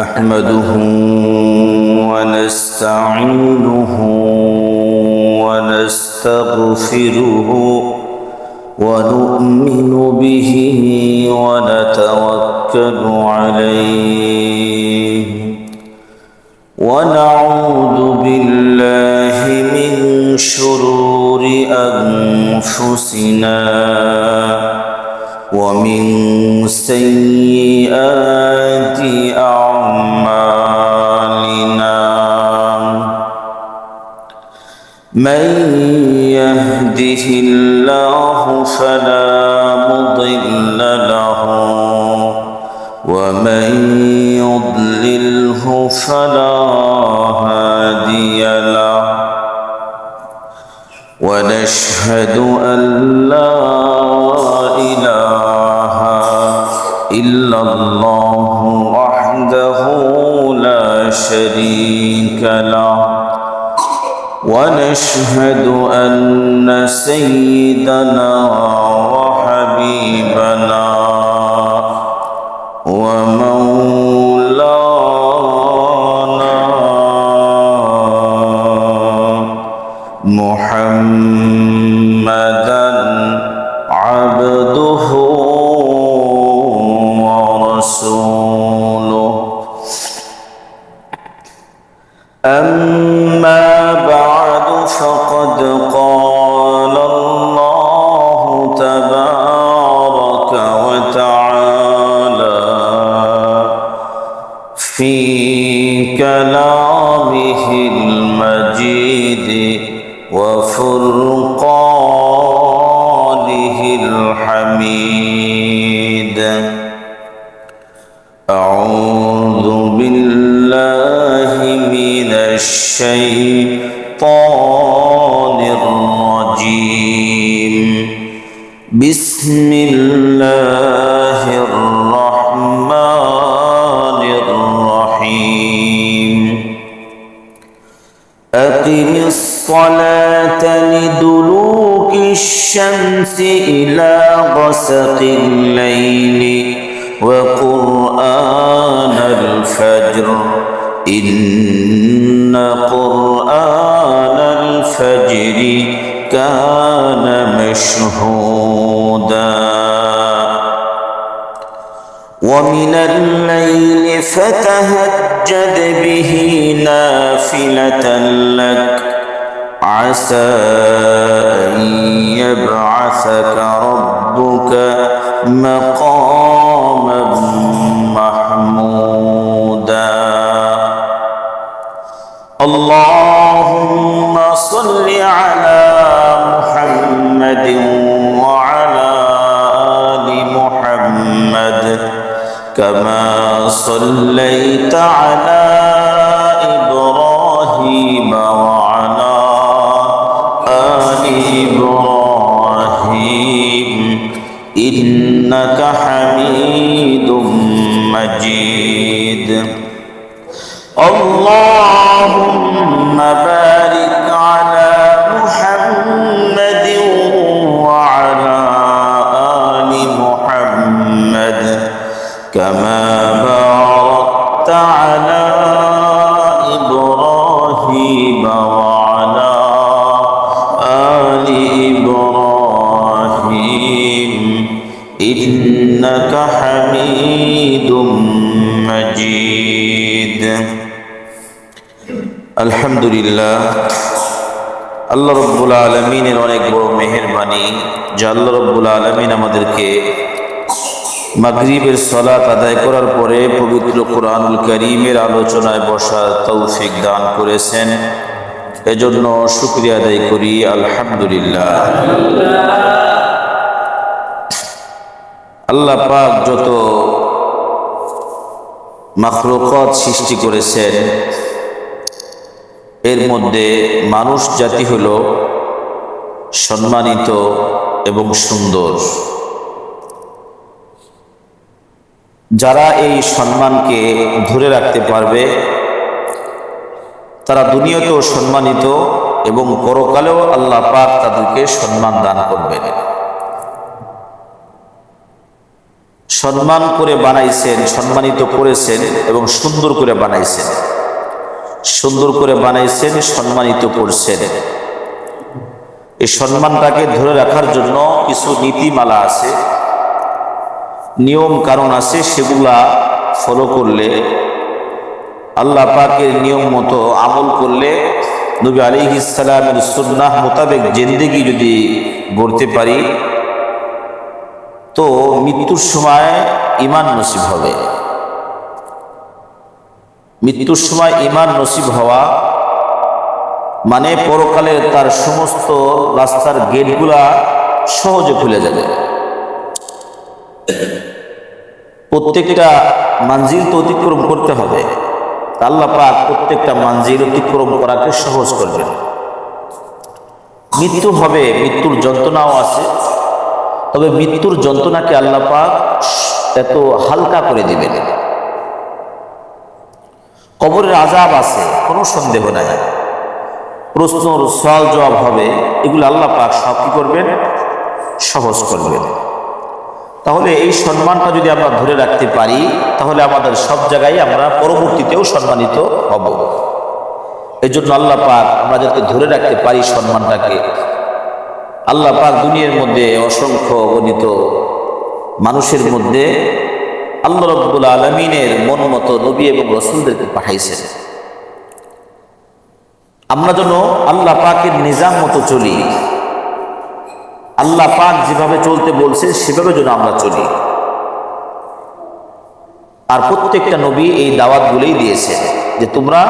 نحمده ونستعينه ونستغفره ونؤمن به ونتوكل عليه ونعوذ بالله من شرور أنفسنا ومن سيئات أعمالنا من يهده الله فلا مضل له ومن يضلله فلا هادي له ونشهد أن لا إله إلا الله وحده لا شريك له ونشهد أن سيدنا وحبيبنا ومولانا محمدا عبده ورسوله أما بعد فقد قال الله تبارك وتعالى في كلامه المجيد وفرقانه الحميد أعوذ بالله من الشيطان الرجيم بسم الله الرحمن الرحيم أقم الصلاة لدلوك الشمس إلى غسق الليل وقرآن الفجر إن قرآن الفجر كان مشهودا ومن الليل فتهجد به نافلة لك عسى أن يبعثك ربك مقاما محمودا اللهم صل على محمد وعلى آل محمد كما صليت على إبراهيم وعلى آل إبراهيم إنك حميد مجيد اللهم بارك على محمد وعلى آل محمد كما باركت على إبراهيم وعلى آل إبراهيم إنك حميد مجيد আলহামদুলিল্লাহ আল্লাহ রব্বুল আলামিনের অনেক বড় মেহেরবানি যে আল্লাহ রব্বুল আলামিন আমাদেরকে মাগরিবের সালাত আদায় করার পরে পবিত্র কোরআনুল কারীমের আলোচনায় বসার তৌফিক দান করেছেন এজন্য শুকরিয়া আদায় করি আলহামদুলিল্লাহ আল্লাহ পাক যত মাখলুকাত সৃষ্টি করেছেন এর মধ্যে মানুষ জাতি হলো সম্মানিত এবং সুন্দর যারা এই সম্মানকে ধরে রাখতে পারবে তারা দুনিয়াতেও সম্মানিত এবং পরকালেও আল্লাহ পাক তাদেরকে সম্মান দান করবেন সম্মান করে বানাইছেন, সম্মানিত করেছেন এবং সুন্দর করে বানাইছেন। সুন্দর করে বানাইছেন, সম্মানিত করছেন। এই সম্মানটাকে ধরে রাখার জন্য কিছু নীতিমালা আছে, নিয়ম কারণ আছে। সেগুলা ফলো করলে, আল্লাহ পাকের নিয়ম মতো আমল করলে, নবী আলাইহিস সালামের সুন্নাহ মোতাবেক জিন্দেগি যদি গড়তে পারি, তো মৃত্যুর সময় ঈমান নসিব হবে। মৃত্যুর সময় ঈমান নসিব হওয়া মানে পরকালে তার সমস্ত রাস্তার গেটগুলা সহজে খুলে যাবে। প্রত্যেকটা মানজিল তো অতিক্রম করতে হবে। আল্লাহ পাক প্রত্যেকটা মানজিল অতিক্রম করাকে সহজ করবেন। মৃত্যু হবে, মৃত্যুর যন্ত্রণাও আছে, তবে মৃত্যুর যন্ত্রণাকে আল্লাহ পাক এত হালকা করে দিবেন। কবরের আযাব আছে, কোনো সন্দেহ নাই। প্রশ্নর সওয়াল জবাব হবে, এগুলো আল্লাহ পাক সব কি করবেন? সহজ করবেন। তাহলে এই সম্মানটা যদি আমরা ধরে রাখতে পারি, তাহলে আমাদের সব জায়গায় আমরা পরবর্তীতেও সম্মানিত হব। এই জন্য আল্লাহ পাক আমরা যাতে ধরে রাখতে পারি সম্মানটাকে, আল্লাহ পাক দুনিয়ার মধ্যে অসংখ্য গণিত মানুষের মধ্যে আল্লাহ রাব্বুল আলামিনের মন মতো নবী এবং রাসূলদেরকে পাঠাইছেন। আমরা যেন আল্লাহ পাকের নিজাম মতো চলি, আল্লাহ পাক যেভাবে চলতে বলছে সেভাবে যেন আমরা চলি। আর প্রত্যেকটা নবী এই দাওয়াতগুলোই দিয়েছেন যে তোমরা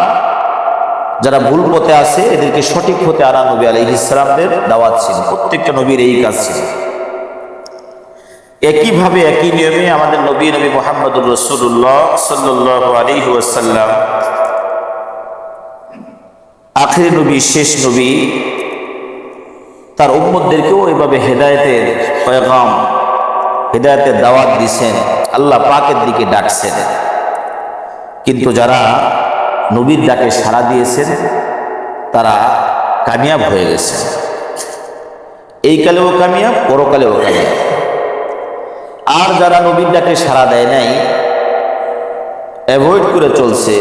যারা ভুল পথে আছে এদেরকে সঠিক পথে আনা নবী আলাইহিস সালামদের দাওয়াত ছিল। প্রত্যেকটা নবীর এই কাজ ছিল। একইভাবে একই নিয়মে আমাদের নবী মুহাম্মদুর রাসূলুল্লাহ সাল্লাল্লাহু আলাইহি ওয়াসাল্লাম, আখির নবী, শেষ নবী, তার উম্মতদেরকেও এভাবে হেদায়েতের পয়গাম, হেদায়েতের দাওয়াত দিয়েছেন, আল্লাহ পাকের দিকে ডাকছেন। কিন্তু যারা নবীর ডাকে সাড়া দিয়েছেন তারা কামিয়াব হয়ে গেছেন। এই কালেও কামিয়াব, পরকালেও কামিয়াব। আর যারা নবীর ডাকে সাড়া দেয় নাই, অ্যাভয়েড করে চলছে,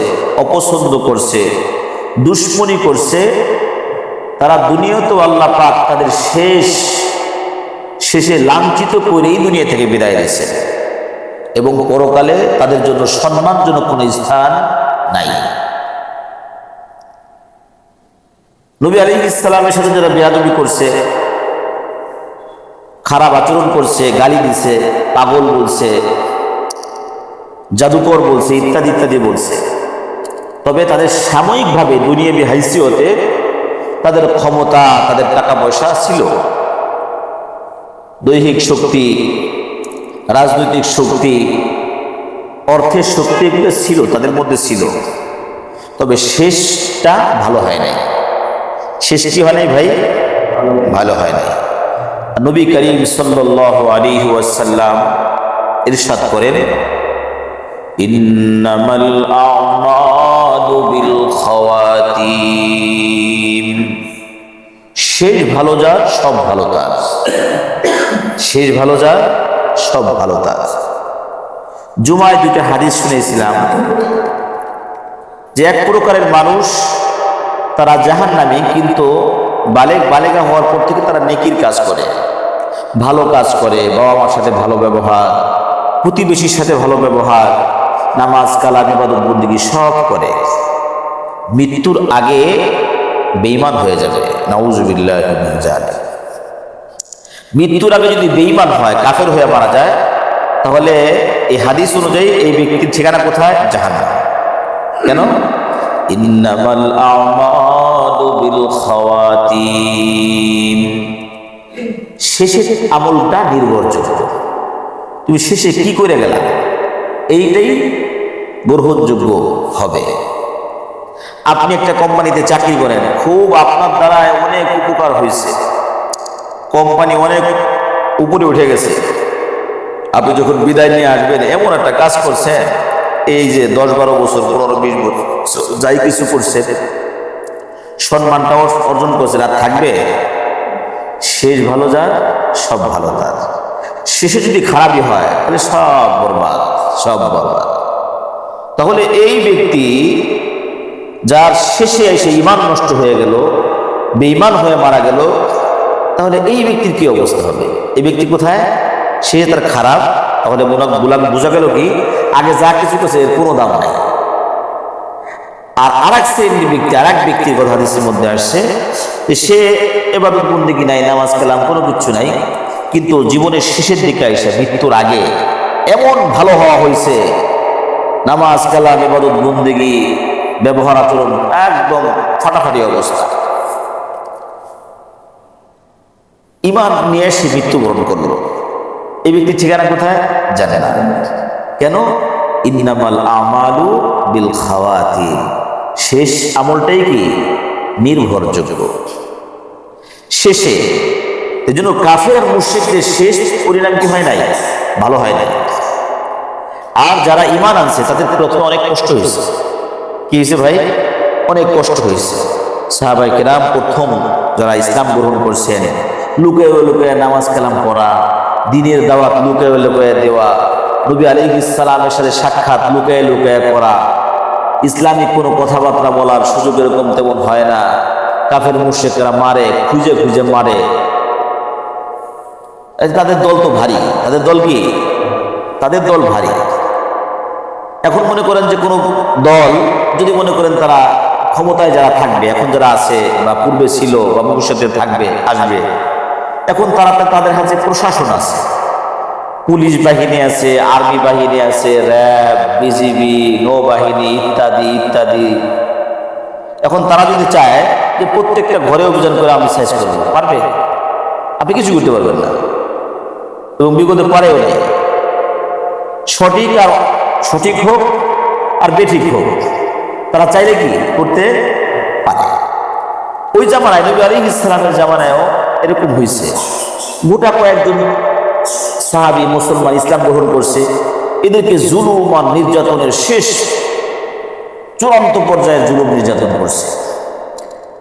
অপছন্দ করছে, দুশ্মনী করছে, তারা দুনিয়াতেও আল্লাহ পাক তাদের শেষে লাঞ্ছিত করেই দুনিয়া থেকে বিদায় দিয়েছে এবং পরকালে তাদের জন্য সম্মানজনক কোনো স্থান নাই। নবী আলাইহিস সালামের সাথে যারা বেয়াদবি করছে, খারাপ আচরণ করছে, গালি দিছে, পাগল বলছে, জাদুকর বলছে, ইত্যাদি ইত্যাদি বলছে, তবে তাদের সাময়িকভাবে দুনিয়াবি হাইসিয়তে তাদের ক্ষমতা, তাদের টাকা পয়সা ছিল, দৈহিক শক্তি, রাজনৈতিক শক্তি, অর্থের শক্তি, এগুলো ছিল, তাদের মধ্যে ছিল। তবে শেষটা ভালো হয় নাই। শেষ কি হয় নাই ভাই? ভালো হয় নাই। নবী করিম সাল্লাল্লাহু আলাইহি ওয়াসাল্লাম ইরশাদ করেন, ইন্নামাল আ'মালু বিল খাওয়াতিম। শেষ ভালো যার সব ভালো তার, শেষ ভালো যার সব ভালো তার। জুমায় দুইটা হাদিস শুনেছিলাম যে এক প্রকারের মানুষ তারা জাহান্নামী, কিন্তু বালেগা হওয়ার পর থেকে তারা নেকির কাজ করে, ভালো কাজ করে, বাবা মার সাথে ভালো ব্যবহার, প্রতিবেশীর সাথে ভালো ব্যবহার, নামাজ কালাম ইবাদত বন্দেগী সব করে। মৃত্যুর আগে বেঈমান হয়ে যাবে, নাউযুবিল্লাহি মিন যালিক। মৃত্যুর আগে যদি বেঈমান হয়, কাফের হয়ে মারা যায়, তাহলে এই হাদিস অনুযায়ী এই ব্যক্তির ঠিকানা কোথায়? জাহান্নাম। কেন? ইন্নামাল আ'মালু বিল খাওয়াতিম। শেষের আমলটা নির্ভরযোগ্য। তুমি শেষে কি করে গেলা, এইটাই গ্রহণযোগ্য হবে। আপনি একটা কোম্পানিতে চাকরি করেন, খুব আপনার দ্বারা অনেক উপকার হয়েছে, কোম্পানি অনেক উপরে উঠে গেছে, আপনি যখন বিদায় নিয়ে আসবেন, এমন একটা কাজ করছেন, এই যে 10-12 বছর 15-20 বছর যাই কিছু করছেন, সম্মানটাও অর্জন করছেন, আর থাকবে? শেষ ভালো যার সব ভালো তার। শেষে যদি খারাপই হয় তাহলে সব বরবাদ, সব বরবাদ। তাহলে এই ব্যক্তি যার শেষে এসে ইমান নষ্ট হয়ে গেল, বেঈমান হয়ে মারা গেল, তাহলে এই ব্যক্তির কি অবস্থা হবে? এই ব্যক্তি কোথায়? সে তার খারাপ। তাহলে বোঝা গেল কি আগে যা কিছু করছে এর কোনো দাম নাই। আর আরেক শ্রেণীর ব্যক্তি, আরেক ব্যক্তির কথা হাদিসের মধ্যে আসছে, সে ইবাদত বন্দেগী নাই, নামাজ কালাম কোনো কিছু নাই, কিন্তু জীবনের শেষের দিকে এসে মৃত্যুর আগে এমন ভালো হওয়া হয়েছে, নামাজ কালাম ইবাদত বন্দেগী ব্যবহার আচরণ একদম ফাটাফাটি অবস্থা, ইমান নিয়ে সে মৃত্যুবরণ করলো। এই ব্যক্তির ঠিকানা কোথায় জানে না। কেন? ইন্নামাল আমালু বিল খাওয়াতিম, শেষ আমলটাই কি নির্ভরযোগ্য। শেষে এই জন্য কাফের মুশরিকদের শেষ পরিণাম কি হয় নাই? ভালো হয় নাই। আর যারা ইমান আনছে তাদের প্রথমে অনেক কষ্ট হয়েছে। কি হয়েছে ভাই? অনেক কষ্ট হয়েছে। সাহাবায়ে কেরাম প্রথম যারা ইসলাম গ্রহণ করছেন, লুকায় লুকায় নামাজ কালাম পড়া, দ্বীনের দাওয়াত লুকায় লুকায় দেওয়া, নবী আলাইহিস সালামের সাথে সাক্ষাৎ লুকায় লুকায় করা, ইসলামিক কোনো কথাবার্তা বলার সুযোগ এরকম তেমন হয় না। কাফের মুশরিকরা মারে, খুঁজে খুঁজে মারে। তাদের দল তো ভারী। তাদের দল কি? তাদের দল ভারী। এখন মনে করেন যে কোনো দল যদি মনে করেন তারা ক্ষমতায় যারা থাকবে, এখন যারা আছে বা পূর্বে ছিল বা ভবিষ্যতে থাকবে, আসবে, এখন তারা তাদের হাতে প্রশাসন আছে, পুলিশ বাহিনী আছে, আর্মি বাহিনী আছে, র্যাব, বিজিবি, নৌবাহিনী ইত্যাদি ইত্যাদি। এখন তারা যদি চায় যে প্রত্যেকটা ঘরে অভিযান করে আমি সাইজ করবো, পারবে? আপনি কিছু করতে পারবেন না, এবং বিগত পারেও নেই। সঠিক হোক আর বেঠিক হোক, তারা চাইলে কি করতে পারে। ওই জামানায়, নবী আলাইহিস সালামের জামানায়ও এরকম হয়েছে। গোটা কয়েকজন সাহাবী মুসলমান ইসলাম গ্রহণ করছে, এদেরকে জুলুম আর নির্যাতনের শেষ চূড়ান্ত পর্যায়ের জুলুম নির্যাতন করছে।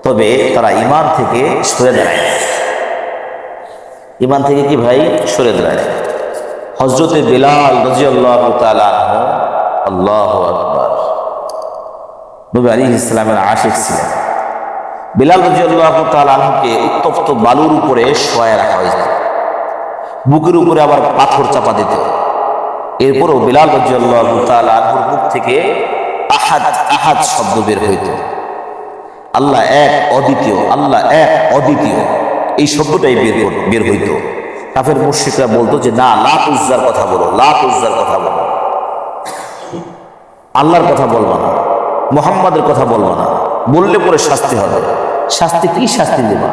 তবে তারা ইমান থেকে সরে দাঁড়ায়। ইমান থেকে কি ভাই? সরে দাঁড়ায়। হযরতে বেলাল রাদিয়াল্লাহু তাআলা আনহু, আল্লাহু আকবার, নবী আলাইহিস সালামের আশিক ছিলেন। বেলাল রাদিয়াল্লাহু তাআলা আনহুকে উত্তপ্ত বালুর উপরে শোয়ায় রাখা হয়েছে, বুকের উপরে আবার পাথর চাপা দিত। এরপরও বেলাল রাদিয়াল্লাহু তাআলা আনহুর মুখ থেকে আহাদ আহাদ শব্দ বের হইত। আল্লাহ এক অদ্বিতীয়, আল্লাহ এক অদ্বিতীয়, এই শব্দটাই বের হইত। কাফের মুশরিকরা বলতো যে না, লাত উজ্জার কথা বলো, লাত উজ্জার কথা বলো, আল্লাহর কথা বলবো না, মুহাম্মাদের কথা বলবো না, বললে পরে শাস্তি হবে। শাস্তি কি? শাস্তি দেবা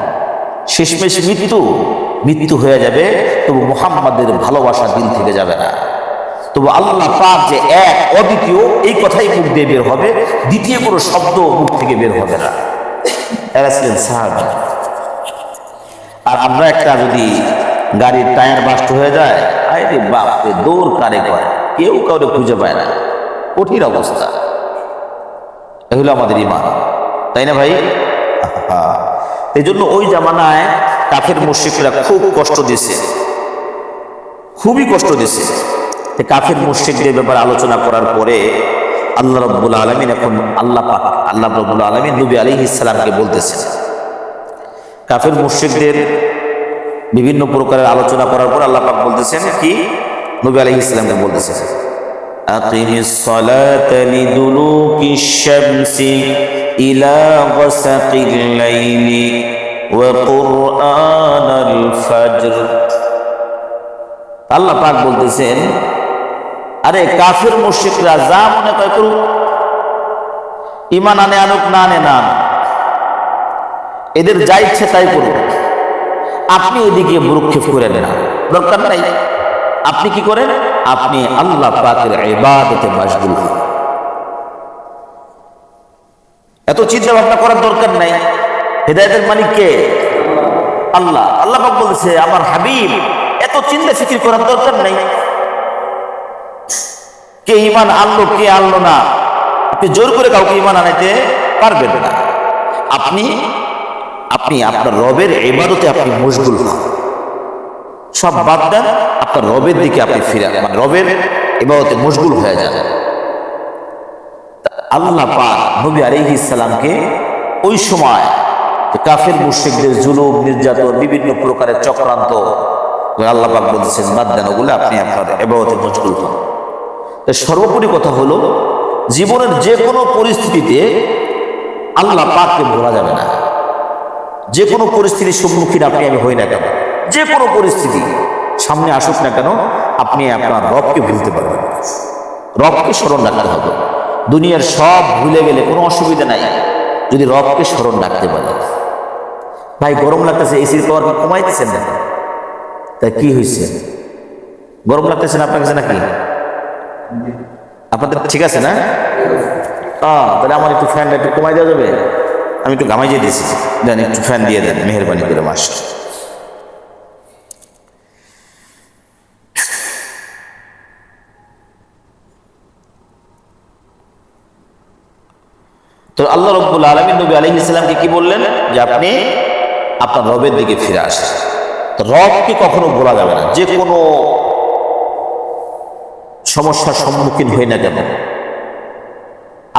শেষমেশ মৃত্যু হয়ে যাবে, তবু মুহাম্মাদের ভালোবাসা দিল থেকে যাবে না। তবু আল্লাহ পাক যে এক অদ্বিতীয়, এই কথাই মুখ দিয়ে বের হবে, দ্বিতীয় কোনো শব্দ মুখ থেকে বের হবে না। এরা ছিলেন সাহাবী। আর আমরা একটা যদি গাড়ির টায়ার বাস্ট হয়ে যায়, আরে বাপরে, দৌড় কারে করে, কেউ কাউরে খুঁজে পায় না, কঠিন অবস্থা। এগুলো আমাদের ইমান, তাই না ভাই? এই জন্য ওই জামানায় কাফের মুশরিকরা খুব কষ্ট দিছে, খুবই কষ্ট দিছে। কাফের মুশরিকদের ব্যাপারে আলোচনা করার পরে আল্লাহ রাব্বুল আলামিন, এখন আল্লাহ রাব্বুল আলামিন নবী আলাইহিস সালামকে বলতেছেন, কাফের মুশরিকদের বিভিন্ন প্রকারের আলোচনা করার পর আল্লাহ পাক বলতেছেন কি? নবী আলাইহিস সালামকে বলতেছেন, আকিমিস সালাতা লিদুলুকিশ শামসি ইলা গাসাকিল লাইলি ওয়া কুরআনাল ফাজর। আল্লাহ পাক বলতেছেন, আরে কাফের মুশরিকরা যা মনে করে করুক, ঈমান আনুক না আনে না, এদের যা ইচ্ছে তাই করুক, আপনি এদিকে ভ্রুক্ষেপ করেন না, দরকার নাই। আপনি কি করেন? আপনি আল্লাহ পাকের ইবাদতে মাশগুল হন। এত চিন্তা ভাবনা করার দরকার নাই। হেদায়েতের মালিক কে? আল্লাহ। আল্লাহ পাক বলছে, আমার হাবিব, এত চিন্তা ফিকির করার দরকার নাই। কে ঈমান আনলো, কে আনলো না, আপনি জোর করে কাউকে ঈমান আনাইতে পারবেন না। আপনি আপনার রবের ইবাদতে আপনি মশগুল হন, সব বাদ দেন, আপনার রবের দিকে আপনি ফিরে, মানে রবের ইবাদতে মশগুল হয়ে যান। আল্লাহ পাক নবী আলাইহিস সালামকে ওই সময় কাফের মুশরিকদের জুলুম নির্যাতন বিভিন্ন প্রকারের চক্রান্ত আল্লাহ পাক বলতেছেন বাদ দেন ওগুলো, আপনি আপনার ইবাদতে মশগুল হন। সর্বোপরি কথা হলো জীবনের যে কোনো পরিস্থিতিতে আল্লাহ পাককে ভোলা যাবে না। যে কোনো পরিস্থিতির সম্মুখীন আপনি আমি হই না কেন, যে কোনো পরিস্থিতি সামনে আসুক না কেন, আপনি আপনার রবকে ভুলতে পারবেন। রবকে স্মরণ রাখতে হবে। দুনিয়ার সব ভুলে গেলে কোনো অসুবিধা নাই যদি রবকে স্মরণ রাখতে পারে। ভাই গরম লাগতেছে, এসির পাওয়ার কি কমাইতেছেন না? তাই কি হয়েছে? গরম লাগতেছে না আপনার কাছে নাকি? আপনাদের ঠিক আছে না? তাহলে আমার একটু ফ্যানটা একটু কমাই দেওয়া যাবে? আমি একটু ঘামাই দিয়ে দিয়েছি, দেন একটু ফ্যান দিয়ে দেন মেহরবানি করে মাস্টার। তো আল্লাহ রাব্বুল আলামিন নবী আলাইহিস সালামকে কি বললেন? যে আপনি আপনার রবের দিকে ফিরে আসেন। তো রবকে কখনো ভোলা যাবে না। যে কোনো সমস্যার সম্মুখীন হই না কেন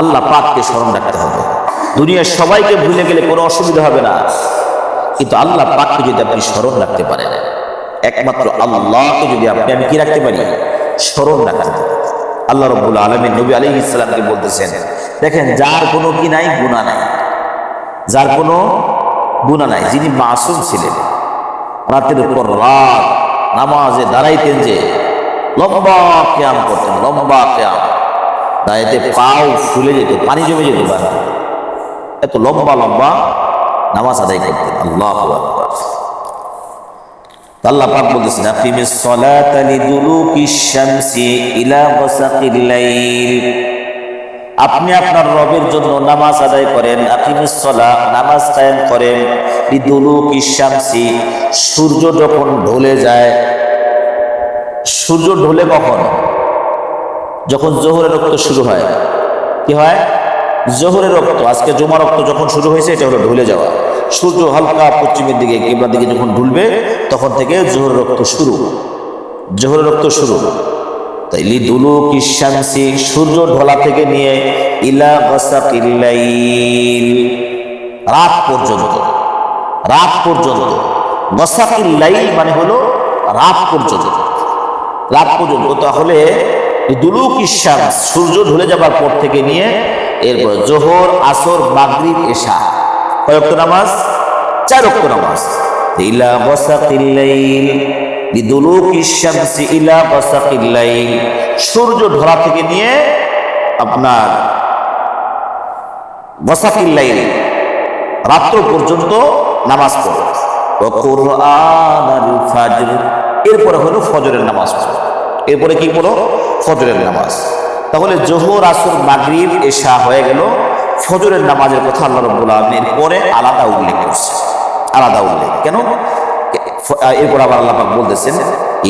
আল্লাহ পাককে স্মরণ রাখতে হবে। দুনিয়ার সবাইকে ভুলে গেলে কোনো অসুবিধা হবে না, কিন্তু আল্লাহ পাককে যদি আপনি স্মরণ রাখতে পারেন, একমাত্র আল্লাহকে যদি আপনি আমি কি রাখতে পারি, স্মরণ রাখতে পারি। আল্লাহ রাব্বুল আলামিন নবী আলাইহিস সালামকে বলতেছেন, দেখেন যার কোনো কি নাই, গুনাহ নাই, যার কোনো গুনাহ নাই, যিনি মাসুম ছিলেন, রাতের পর রাত নামাজে দাঁড়াইতেন, যে লম্বা কিয়াম করতেন, লম্বা কিয়াম, দাঁড়াইতে পাও ফুলে যেত, পানি জমে যেত, এত লম্বা লম্বা নামাজ আদায় করতেন। আল্লাহু আকবার। আল্লাহ পাক বলতেছেন, আকিমিস সালাতা লিদুলুকিশ শামসি ইলা গাসাকিল লাইল, আপনি আপনার রবের জন্য নামাজ আদায় করেন। আকিমিস সালাহ, নামাজ কায়েম করেন, লিদুলুকিশ শামসি, সূর্য যখন ঢলে যায়। সূর্য ঢলে কখন? যখন জোহরের রক্ত শুরু হয়। কি হয়? জোহরের রক্ত। আজকে জুমার রক্ত যখন শুরু হয়েছে, এটা হলো ঢলে যাওয়া। সূর্য হালকা পশ্চিমের দিকে, কিবলার দিকে যখন ঢুলবে, তখন থেকে জোহরের রক্ত শুরু, জোহরের রক্ত শুরু। তাই লিদুলুকিশ শামসি, সূর্য ঢলা থেকে নিয়ে ইলা গাসাকিল লাইল, রাত পর্যন্ত, রাত পর্যন্ত। গাসাকিল লাইল মানে হলো রাত পর্যন্ত, রাত পর্যন্ত। তাহলে লিদুলুকিশ শামস, সূর্য ঢলে যাবার পর থেকে নিয়ে এরপর জোহর, আসর, মাগরিব, এশা, কয় ওয়াক্ত নামাজ? 4 ওয়াক্ত নামাজ। ইলা গাসাকিল লাইল, লিদুলুকিশ শামসি ইলা গাসাকিল লাইল, সূর্য ঢলা থেকে নিয়ে আপনার গাসাকিল লাইল, রাত্র পর্যন্ত নামাজ পড়ো। ওয়া কুরআনাল ফাজর, এরপরে হলো ফজরের নামাজ পড়ো। এরপরে কি পড়ো? ফজরের নামাজ। তাহলে জোহর, আসর, মাগরিব, এশা হয়ে গেল। ফজরের নামাজের কথা আল্লাহ রাব্বুল আলামিন পরে আলাদা উল্লেখ করছে, আলাদা উল্লেখ কেন? এরপর আবার আল্লাহ পাক বলতেছেন,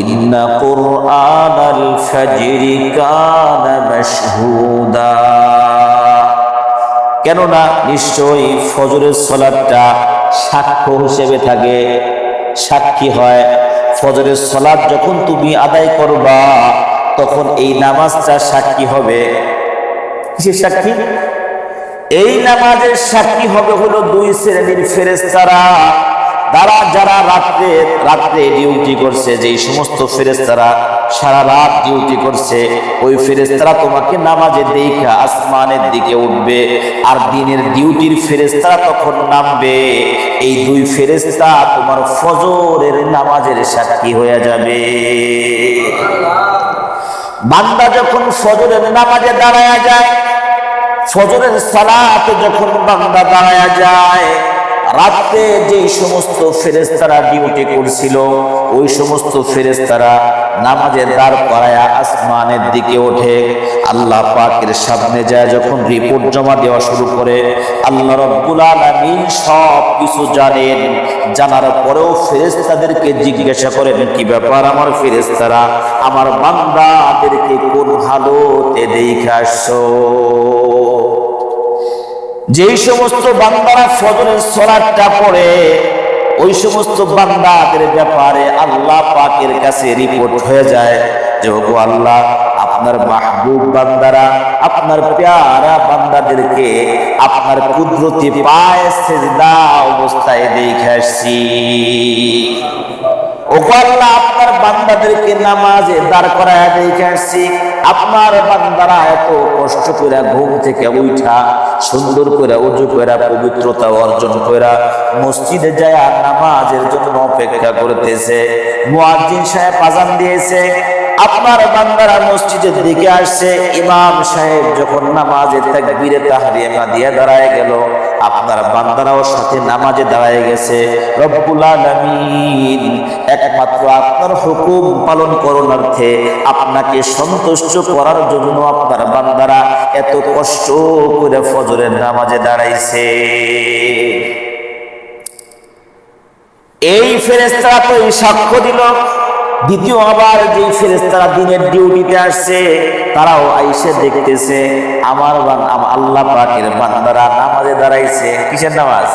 ইন্না কুরআনাল ফাজরি কানা মাশহুদা, কেননা নিশ্চয়ই ফজরের সালাতটা সাক্ষ্য হিসেবে থাকে, সাক্ষী হয়। ফজরের সালাত যখন তুমি আদায় করবা, তখন এই নামাজটা সাক্ষী হবে। কিসের সাক্ষী? এই নামাজের সাক্ষী হবে হলো 2 শ্রেণীর ফেরেশতারা, যারা রাত্রে ডিউটি করছে। যেই সমস্ত ফেরেশতারা সারা রাত ডিউটি করছে, ওই ফেরেশতারা তোমাকে নামাজে দেখা আসমানের দিকে উঠবে, আর দিনের ডিউটির ফেরেশতারা তখন নামবে। এই 2 ফেরেশতা তোমার ফজরের নামাজের সাক্ষী হয়ে যাবে। বান্দা যখন ফজরের নামাজে দাঁড়ায়া যায়, ফজরের সালাতে যখন বান্দা দাঁড়ায়া যায়, রাতে যে সমস্ত ফেরেশতারা ডিউটি করছিল, ওই সমস্ত ফেরেশতারা নামাজের দাঁড় করায়া আসমানের দিকে ওঠে। আল্লাহ পাকের সামনে যায় যখন রিপোর্ট জমা দেওয়া শুরু করে, আল্লাহ রাব্বুল আলামিন সব কিছু জানেন। জানার পরেও ফেরেশতাদেরকে জিজ্ঞাসা করেন, কি ব্যাপার আমার ফেরেশতারা, আমার বান্দাদেরকে কোন হালতে দেখে আসছো? যেই সমস্ত বান্দারা ফজরের সালাতটা পড়ে, ওই সমস্ত বান্দাদের ব্যাপারে আল্লাহ পাকের কাছে রিপোর্ট হয়ে যায় যে ওগো আল্লাহ, আপনার মাহবুব বান্দারা, আপনার প্যারা বান্দাদেরকে আপনার কুদরতি পায়ে সিজদা অবস্থায় দেখে আসছি। ওগো আল্লাহ, আপনার বান্দাদেরকে নামাজে দাঁড় করায় দেখে আসছি। আপনার বান্দারা এত কষ্ট করে ঘুম থেকে উঠা সুন্দর করে ওযু করে পবিত্রতা অর্জন করে মসজিদে যায় নামাজের জন্য অপেক্ষা করতেছে। মুয়াজ্জিন সাহেব আযান দিয়েছে, আপনার বান্দারা মসজিদের দিকে আসছে। ইমাম সাহেব যখন নামাজে তাকবীরে তাহরিমা দিয়ে দাঁড়ায় গেল, আপনার বান্দারাও সাথে নামাজে দাঁড়ায় গেছে। রব্বুল আলামিন একমাত্র আপনার হুকুম পালন করণার্থে, আপনাকে সন্তুষ্ট করার জন্য আপনার বান্দারা এত কষ্ট করে ফজরের নামাজে দাঁড়াইছে। এই ফেরেশতারা তো এই সাক্ষ্য দিল। দ্বিতীয় আবার যে ফেরেশতারা দিনের ডিউটিতে আসছে, তারাও আইসে দেখতেছে আমার আল্লাহ পাকের বান্দারা নামাজে দাঁড়াইছে। কিসের নামাজ?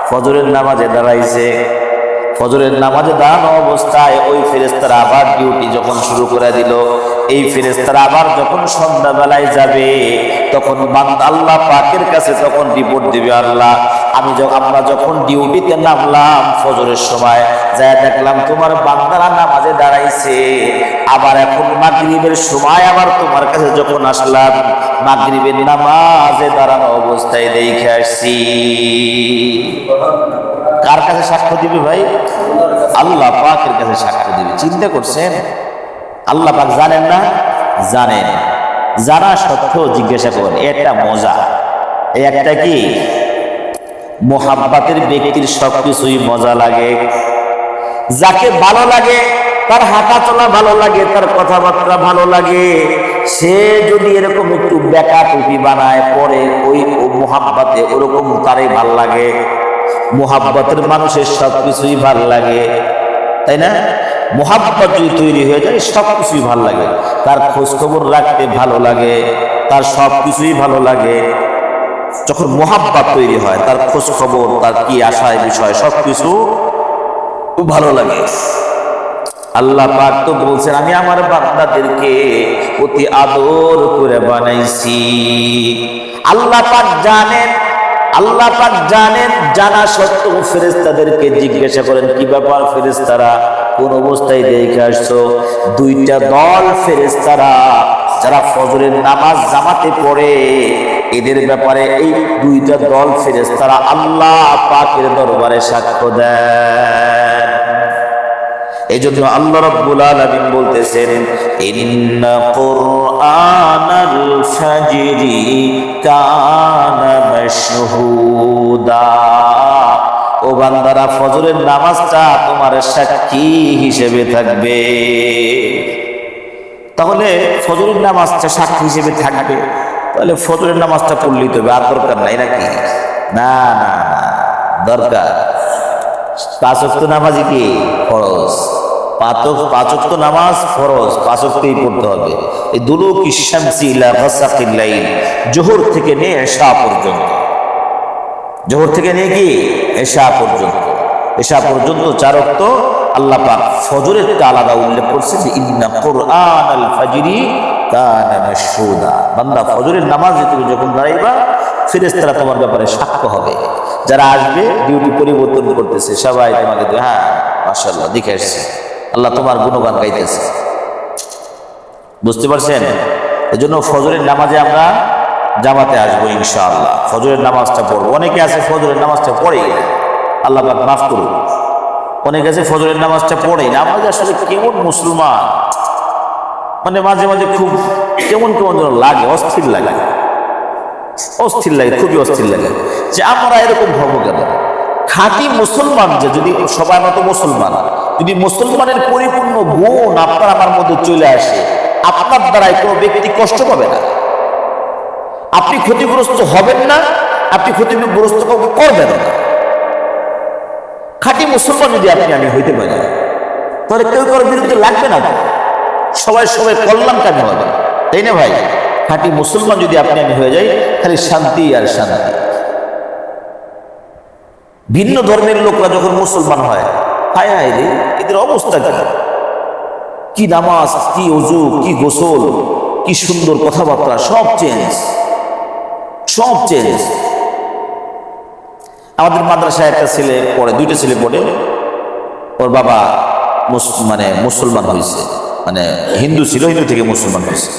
ফজরের নামাজে দাঁড়াইছে। ফজরের নামাজে দাঁড়ানো অবস্থায় ওই ফেরেশতারা আবার ডিউটি যখন শুরু করে দিল, এই ফেরেশতারা আবার যখন সন্ধ্যাবেলায় যাবে, তখন বান্দা আল্লাহ পাকের কাছে তখন রিপোর্ট দিবে, আল্লাহ আমরা যখন ডিউটিতে নামলাম ফজরের সময়, যা দেখলাম তোমার বান্দারা নামাজে দাঁড়াইছে। আবার এখন মাগরিবের সময় আবার তোমার কাছে যখন আসলাম, মাগরিবের নামাজে দাঁড়ানো অবস্থায় দেখে আসছি। কার কাছে সাক্ষ্য দিবে ভাই? আল্লাহ পাকের কাছে সাক্ষ্য দিবে। চিন্তা করছেন? আল্লাহ পাক জানেন না? জানেন। জানা সত্ত্বেও জিজ্ঞাসা করেন, এটা মজা। এই একটা কি মোহাব্বতের ব্যক্তির সবকিছুই মজা লাগে। যাকে ভালো লাগে, তার হাঁটা চলা ভালো লাগে, তার কথাবার্তা ভালো লাগে, সে যদি এরকম একটু বেকা টুপি বানায় পরে ওই মোহাব্বতে ওরকম তারই ভাল লাগে। মোহাব্বতের মানুষের সবকিছুই ভাল লাগে, তাই না? মোহাব্বত যদি তৈরি হয়ে যায় সবকিছুই ভাল লাগে। তার খোঁজ খবর রাখতে ভালো লাগে, তার সবকিছুই ভালো লাগে। যখন মোহাব্বত তৈরি হয়, তার খোঁজ খবর, তার কি আশায় বিষয় সবকিছু ভালো লাগে। আল্লাহ পাক তো বলছেন, আমি আমার বান্দাদেরকে অতি আদর করে বানাইছি। আল্লাহ পাক জানেন, আল্লাহ পাক জানেন। জানা সত্ত্বেও ফেরেশতাদেরকে জিজ্ঞাসা করেন, কি ব্যাপার ফেরেশতারা, কোন অবস্থায় দেখে আসছো? দুইটা দল ফেরেশতারা যারা ফজরের নামাজ জামাতে পড়ে, এদের ব্যাপারে এই দুইটা দল ফেরেশতারা আল্লাহ পাকের দরবারে সাক্ষ্য দেন। এই জন্য আল্লাহ রাব্বুল আলামিন বলতেছেন, ইন্না কুরআনাল ফাজরি কানা মাশহুদা। ও বান্দারা, ফজরের নামাজটা তোমার সাক্ষী হিসেবে থাকবে। তাহলে ফজরের নামাজটা সাক্ষী হিসেবে থাকবে, তাহলে ফজরের নামাজটা পড়লেই তো আর দরকার নাই নাকি? না না না, দরকার। পাঁচ ওয়াক্ত নামাজই কি ফরজ? পাঁচ ওয়াক্ত নামাজ ফরজ, পাঁচ ওয়াক্তই পড়তে হবে। এই দুলুকি শামসি ইলা গাসাকিল লাইল, জোহর থেকে নিয়ে এশা পর্যন্ত, জোহর থেকে নিয়ে কি এশা পর্যন্ত, এশা পর্যন্ত 4 ওয়াক্ত আল্লাহ পাক ফজরের আলাদা উল্লেখ করছে যে ইন্না কুরআনাল ফাজরি কানা মাশহুদা। বান্দা, ফজরের নামাজে তুমি যখন দাঁড়াইবা, ফেরেশতারা তোমার ব্যাপারে সাক্ষ্য হবে। যারা আসবে ডিউটি পরিবর্তন করতেছে, সবাই তোমাকে হ্যাঁ মাশাআল্লাহ দেখে আসছে, আল্লাহ তোমার গুণগান গাইতেছে। বুঝতে পারছেন? এজন্য ফজরের নামাজে আমরা জামাতে আসবো ইনশাআল্লাহ। ফজরের নামাজটা পড়বো। অনেকে আছে ফজরের নামাজটা পড়েই না, আল্লাহ পাক মাফ করুন। অনেকে আছে ফজরের নামাজটা পড়েই না। আমাদের আসলে কেমন মুসলমান, মানে মাঝে মাঝে খুব কেমন কেমন যেন লাগে, অস্থির লাগে, অস্থির লাগে, খুবই অস্থির লাগে যে আমরা এরকম হবো কেন? খাঁটি মুসলমান যে, যদি সবাই মতো মুসলমান, যদি মুসলমানের পরিপূর্ণ গুণ আপনার আমার মধ্যে চলে আসে, আপনার দ্বারাই কোনো ব্যক্তি কষ্ট পাবে না, আপনি ক্ষতিগ্রস্ত হবেন না, আপনি ক্ষতিগ্রস্ত কাউকে করবেন না। খাঁটি মুসলমান যদি আপনি আমি হইতে পারি, তাহলে কেউ কারোর বিরুদ্ধে লাগবে না, সবাই সবাই কল্যাণকামী হবে, তাই না ভাই? খাঁটি মুসলমান যদি আপনি আমি হয়ে যাই, খালি শান্তি আর শান্তি। ভিন্ন ধর্মের লোকরা যখন মুসলমান হয়, হায় হায় রে, এদের অবস্থা কি নামাজ, কি ওযু, কি গোসল, কি সুন্দর কথাবার্তা, সব চেঞ্জ, সব চেঞ্জ। আমাদের মাদ্রাসায় একটা ছেলে পড়ে, দুইটা ছেলে পড়ে, ওর বাবা মুসলমান হয়েছে, হিন্দু ছিল, হিন্দু থেকে মুসলমান হয়েছে,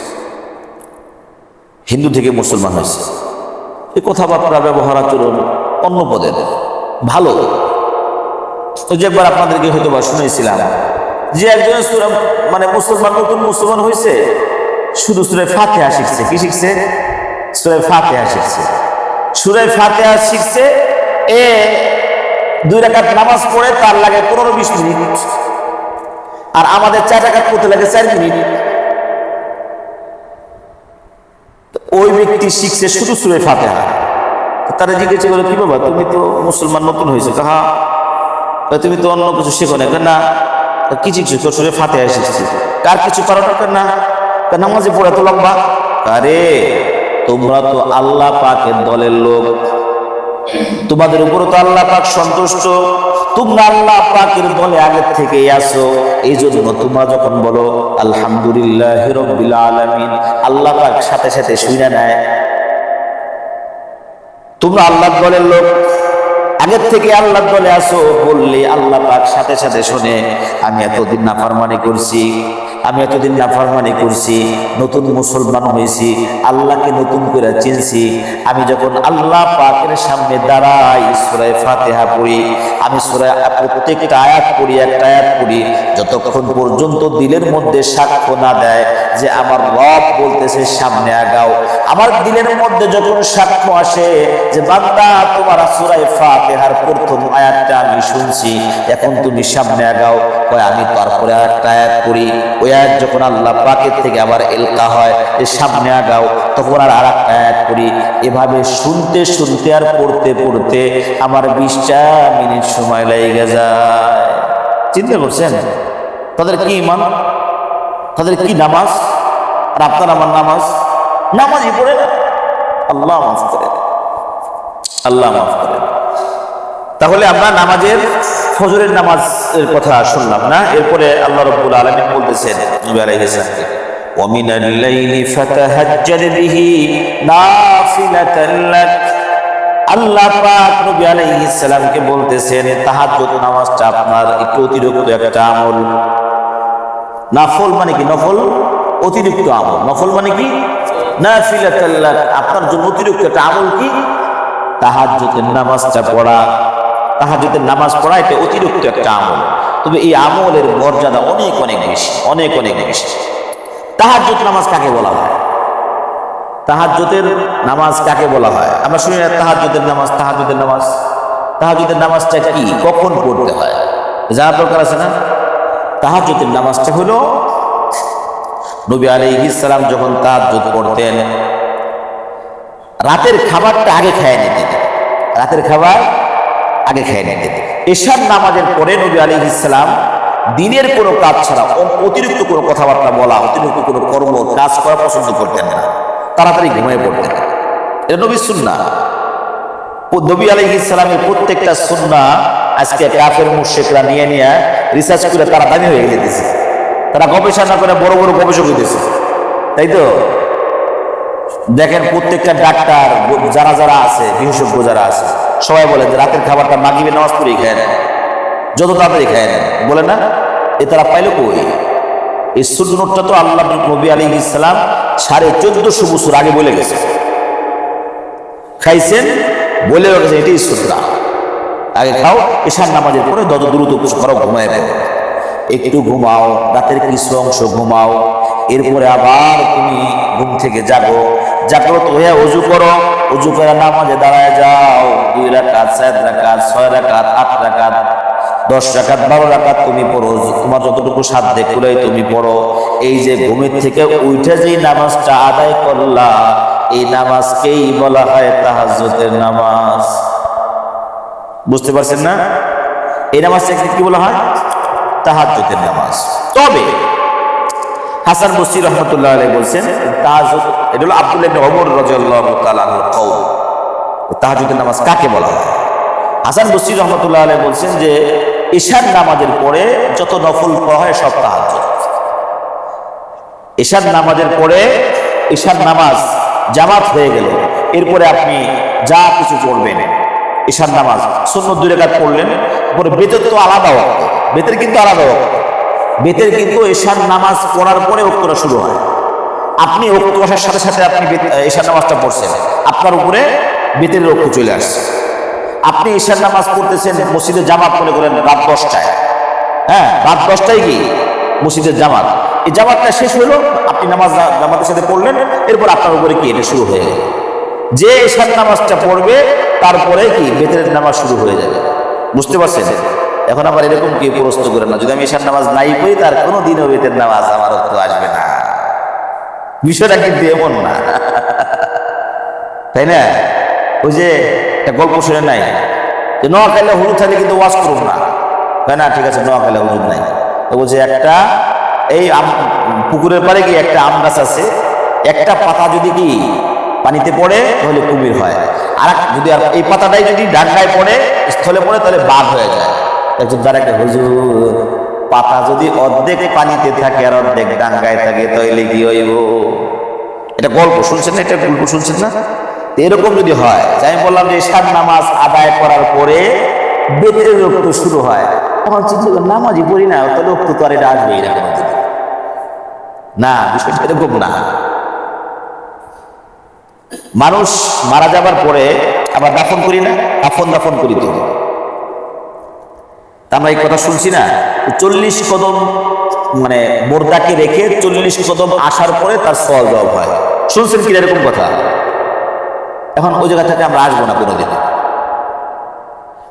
হিন্দু থেকে মুসলমান হয়েছে। এই কথাবার্তা, ব্যবহার, আচরণ অন্য পদের ভালো। ওই যে একবার আপনাদেরকে হয়তো বা শুনেছিলাম যে একজন মুসলমান, নতুন মুসলমান হয়েছে, শুধু সূরা ফাতিহা শিখছে। কি শিখছে? সূরা ফাতিহা শিখছে। সূরা ফাতিহা শিখছে, 2 রাকাত নামাজ পড়ে তার লাগে 15-20 মিনিট, আর আমাদের 4 রাকাত পড়তে লাগে 4 মিনিট। ওই ব্যক্তি শিখছে শুধু সূরা ফাতিহা। তারা জিজ্ঞেস করে, কি বাবা তুমি তো মুসলমান নতুন হয়েছে? হ্যাঁ। তুমি তো অন্য কিছু শেখো না? কি শিখছো? তোর সূরা ফাতিহা শিখছি। কার কিছু করার না, নামাজে পড়ে তো লম্বা। আরে তোমরা তো আল্লাহ পাকের দলের লোক, তোমাদের উপর তো আল্লাহ পাক সন্তুষ্ট, তোমরা আল্লাহ পাকের দলে আগে থেকেই আসো। এই জন্য তোমরা যখন বলো আলহামদুলিল্লাহি রাব্বিল আলামিন, আল্লাহ পাক সাথে সাথে শুনে নেয়। তোমরা আল্লাহর দলের লোক, আগের থেকে আল্লাহর দলে আসো বললে আল্লাহ পাক সাথে সাথে শুনে। আমি এতদিন নাফরমানি করছি, নতুন মুসলমান হয়েছি, আল্লাহকে নতুন করে চিনছি। আমি যখন আল্লাহ পাকের সামনে দাঁড়াই, সূরা ফাতিহা পড়ি, আমি প্রত্যেকটা আয়াত পড়ি, একটা আয়াত পড়ি, যতক্ষণ পর্যন্ত দিলের মধ্যে সাক্ষ্য না দেয় যে আমার রব বলতেছে সামনে আগাও। আমার দিলের মধ্যে যখন সাক্ষ্য আসে যে বান্দা তোমার সূরা ফাতিহার প্রথম আয়াতটা আমি শুনছি, এখন তুমি সামনে আগাও, আমি তারপরে একটা আয়াত পড়ি। ওই আয়াত যখন আল্লাহ পাকের থেকে আবার এলকা হয় যে সামনে আগাও, তখন আর একটা আয়াত পড়ি। এভাবে শুনতে শুনতে আর পড়তে পড়তে আমার 20টা মিনিট সময় লেগে যায়। চিন্তা করছেন তাদের কি ঈমান, তাদের কি নামাজ, আর আপনার আমার নামাজই পড়ে না। আল্লাহ মাফ করেন, আল্লাহ মাফ করেন। তাহলে আমরা নামাজের, ফজরের নামাজের কথা শুনলাম না। এরপরে আল্লাহ রাব্বুল আলামিন বলতেছেন নবী আলাইহিস সালামকে, ওয়া মিনাল লাইলি ফাতাহাজ্জাদ বিহি নাফিলাতান লাক। আল্লাহ পাক নবী আলাইহিস সালামকে বলতেছেন তাহাজ্জুদ নামাজটা আপনার একটু অতিরিক্ত একটা আমল। নাফল মানে কি? নফল, অতিরিক্ত আমল। নফল মানে কি? নাফিলাতান লাক, আপনার জন্য অতিরিক্ত একটা আমল। কি? তাহাজ্জুদের নামাজটা পড়া। তাহাজ্জুদের নামাজ পড়া এটা অতিরিক্ত একটা আমল, তবে এই আমলের মর্যাদা অনেক অনেক বেশি, অনেক অনেক বেশি। তাহাজ্জুদ নামাজ কাকে বলা হয়? তাহাজ্জুদের নামাজ কাকে বলা হয়? আমরা শুনি না তাহাজ্জুদের নামাজ, তাহাজ্জুদের নামাজ। তাহাজ্জুদের নামাজটা কি, কখন পড়তে হয় জানার দরকার আছে না? তাহাজ্জুদের নামাজটা হলো নবী আলাইহিস সালাম যখন তাহাজ্জুদ পড়তেন, রাতের খাবারটা আগে খেয়ে নিতেন। রাতের খাবার আগে খেয়ে নিতেন। এশার নামাজের পরে নবী আলাইহিস সালাম দিনের কোনো কাজ ছাড়া অতিরিক্ত কোনো কথাবার্তা বলা, অতিরিক্ত কোনো কর্ম কাজ করা পছন্দ করতেন না, তাড়াতাড়ি ঘুমিয়ে পড়তেন। এটা নবীর সুন্নাহ। নবী আলাইহিস সালামের প্রত্যেকটা সুন্নাহ আজকে কাফের মুশরিকরা নিয়ে রিসার্চ করে তারা দামি হয়ে যেতেছে, তারা গবেষণা করে বড় বড় গবেষক হইতেছে, তাই তো? দেখেন প্রত্যেকটা ডাক্তার যারা আছে, বিশেষজ্ঞ যারা আছে, সবাই বলে যে রাতের খাবারটা মাগরিবের নামাজ পড়েই খেয়ে নেন, যত তাড়াতাড়ি খেয়ে নেন, বলে না? এ তারা পাইল কই? এই সুন্নতটা তো আল্লাহ নবী আলাইহিস সালাম 1450 বছর আগে বলে গেছে, খাইছেন বলে গেছে, এটাই সুন্নাহ। আগে খাও, এশার নামাজের পরে যত দ্রুত করো ঘুমায় পড়ো, একটু ঘুমাও, রাতের কিছু অংশ ঘুমাও, এরপরে আবার তুমি ঘুম থেকে জাগ্রত হয়ে অজু করো, অজু করে নামাজে দাঁড়ায় যাও। 2 রাকাত, 4 রাকাত, 6 রাকাত, 8 রাকাত, 10 রাকাত, 12 রাকাত তুমি পড়ো, তোমার যতটুকু সাধ্যে কুলাই তুমি পড়ো। এই যে ঘুমের থেকে উঠে যেই নামাজটা আদায় করলা, এই নামাজকেই বলা হয় তাহাজ্জুদের নামাজ। বুঝতে পারছেন না? এই নামাজটাকে কি বলা হয়? তাহাজ্জুদের নামাজ। তবে হাসান বসরি রাহমাতুল্লাহ আলাইহি বলছেন তাহাজ্জুদ, এটা হলো আব্দুল্লাহ ইবনে ওমর রাদিয়াল্লাহু তাআলা আনহুর কওল। তাহাজ্জুদের নামাজ কাকে বলা হয়? হাসান বসরি রহমতুল্লাহ আলাইহি বলছেন যে ঈশার নামাজের পরে যত নফল পড়া হয় সব তাহাজ্জুদ। ঈশার নামাজের পরে ঈশার নামাজ জামাত হয়ে গেল, এরপরে আপনি যা কিছু পড়বেন, ঈশার নামাজ সুন্নত 2 রাকাত পড়লেন, পরে বেতের তো আলাদা ওয়াক্ত, বেতের কিন্তু আলাদা ওয়াক্ত, বেতের কিন্তু ঈশার নামাজ পড়ার পরে ওয়াক্তটা শুরু হয়। আপনি ওয়াক্ত আসার সাথে সাথে আপনি ঈশার নামাজটা পড়ছেন, আপনার উপরে বেতের ওয়াক্ত চলে আসছে। আপনি ঈশার নামাজ পড়তেছেন, মসজিদে জামাত মনে করেন রাত 10টায়, হ্যাঁ রাত 10টায় কি মসজিদের জামাত, এই জামাতটা শেষ হলো, আপনি জামাতের সাথে পড়লেন, এরপর আপনার উপরে কি এটা শুরু হয়ে গেল। যে ঈশার নামাজটা পড়বে তারপরে কি বেতের নামাজ শুরু হয়ে যাবে। বুঝতে পারছেন? এখন আবার এরকম কি প্রশ্ন করেন না, যদি আমি ঈশার নামাজ নাই পড়ি তার কোনো দিনও বেতের নামাজ আমার তো আসবে না। বিষয়টা কিন্তু এমন না, তাই না? ওই যে একটা গল্প শুনে নাই যে নোয়াখালী হুজুর থাকলে কিন্তু ওয়াজ করুন না, তাই না? ঠিক আছে, নোয়াখালী হুজুর নাই, তো বলছে একটা এই পুকুরের পাড়ে কি একটা আম গাছ আছে, একটা পাতা যদি কি পানিতে পড়ে তাহলে কুমির হয়, আর যদি এই পাতাটাই যদি ডাঙ্গায় পড়ে, স্থলে পড়ে, তাহলে বাঘ হয়ে যায়। একজন তার একটা হুজুর, পাতা যদি অর্ধেক পানিতে থাকে আর অর্ধেক ডাঙ্গায় থাকে তাহলে কি হইব? এটা গল্প শুনছেন না? এটা গল্প শুনছেন না? এরকম যদি হয়, আমি বললাম যে ঈশার নামাজ আদায় করার পরে বেতের রক্ত শুরু হয়, তখন চিন্তা করলাম নামাজই পড়ি না, তো রক্ত তো আর এটা আসবে এরকম না। বিষয়টা এরকম না। মানুষ মারা যাবার পরে আবার দাফন করি না, দাফন করি তো আমরা এই কথা শুনছি না, 40 কদম মানে মোর্দাকে রেখে 40 কদম আসার পরে তার সওয়াল জবাব হয়। শুনছেন কি এরকম কথা? এখন ওই জায়গা থেকে আমরা আসবো না কোনোদিন।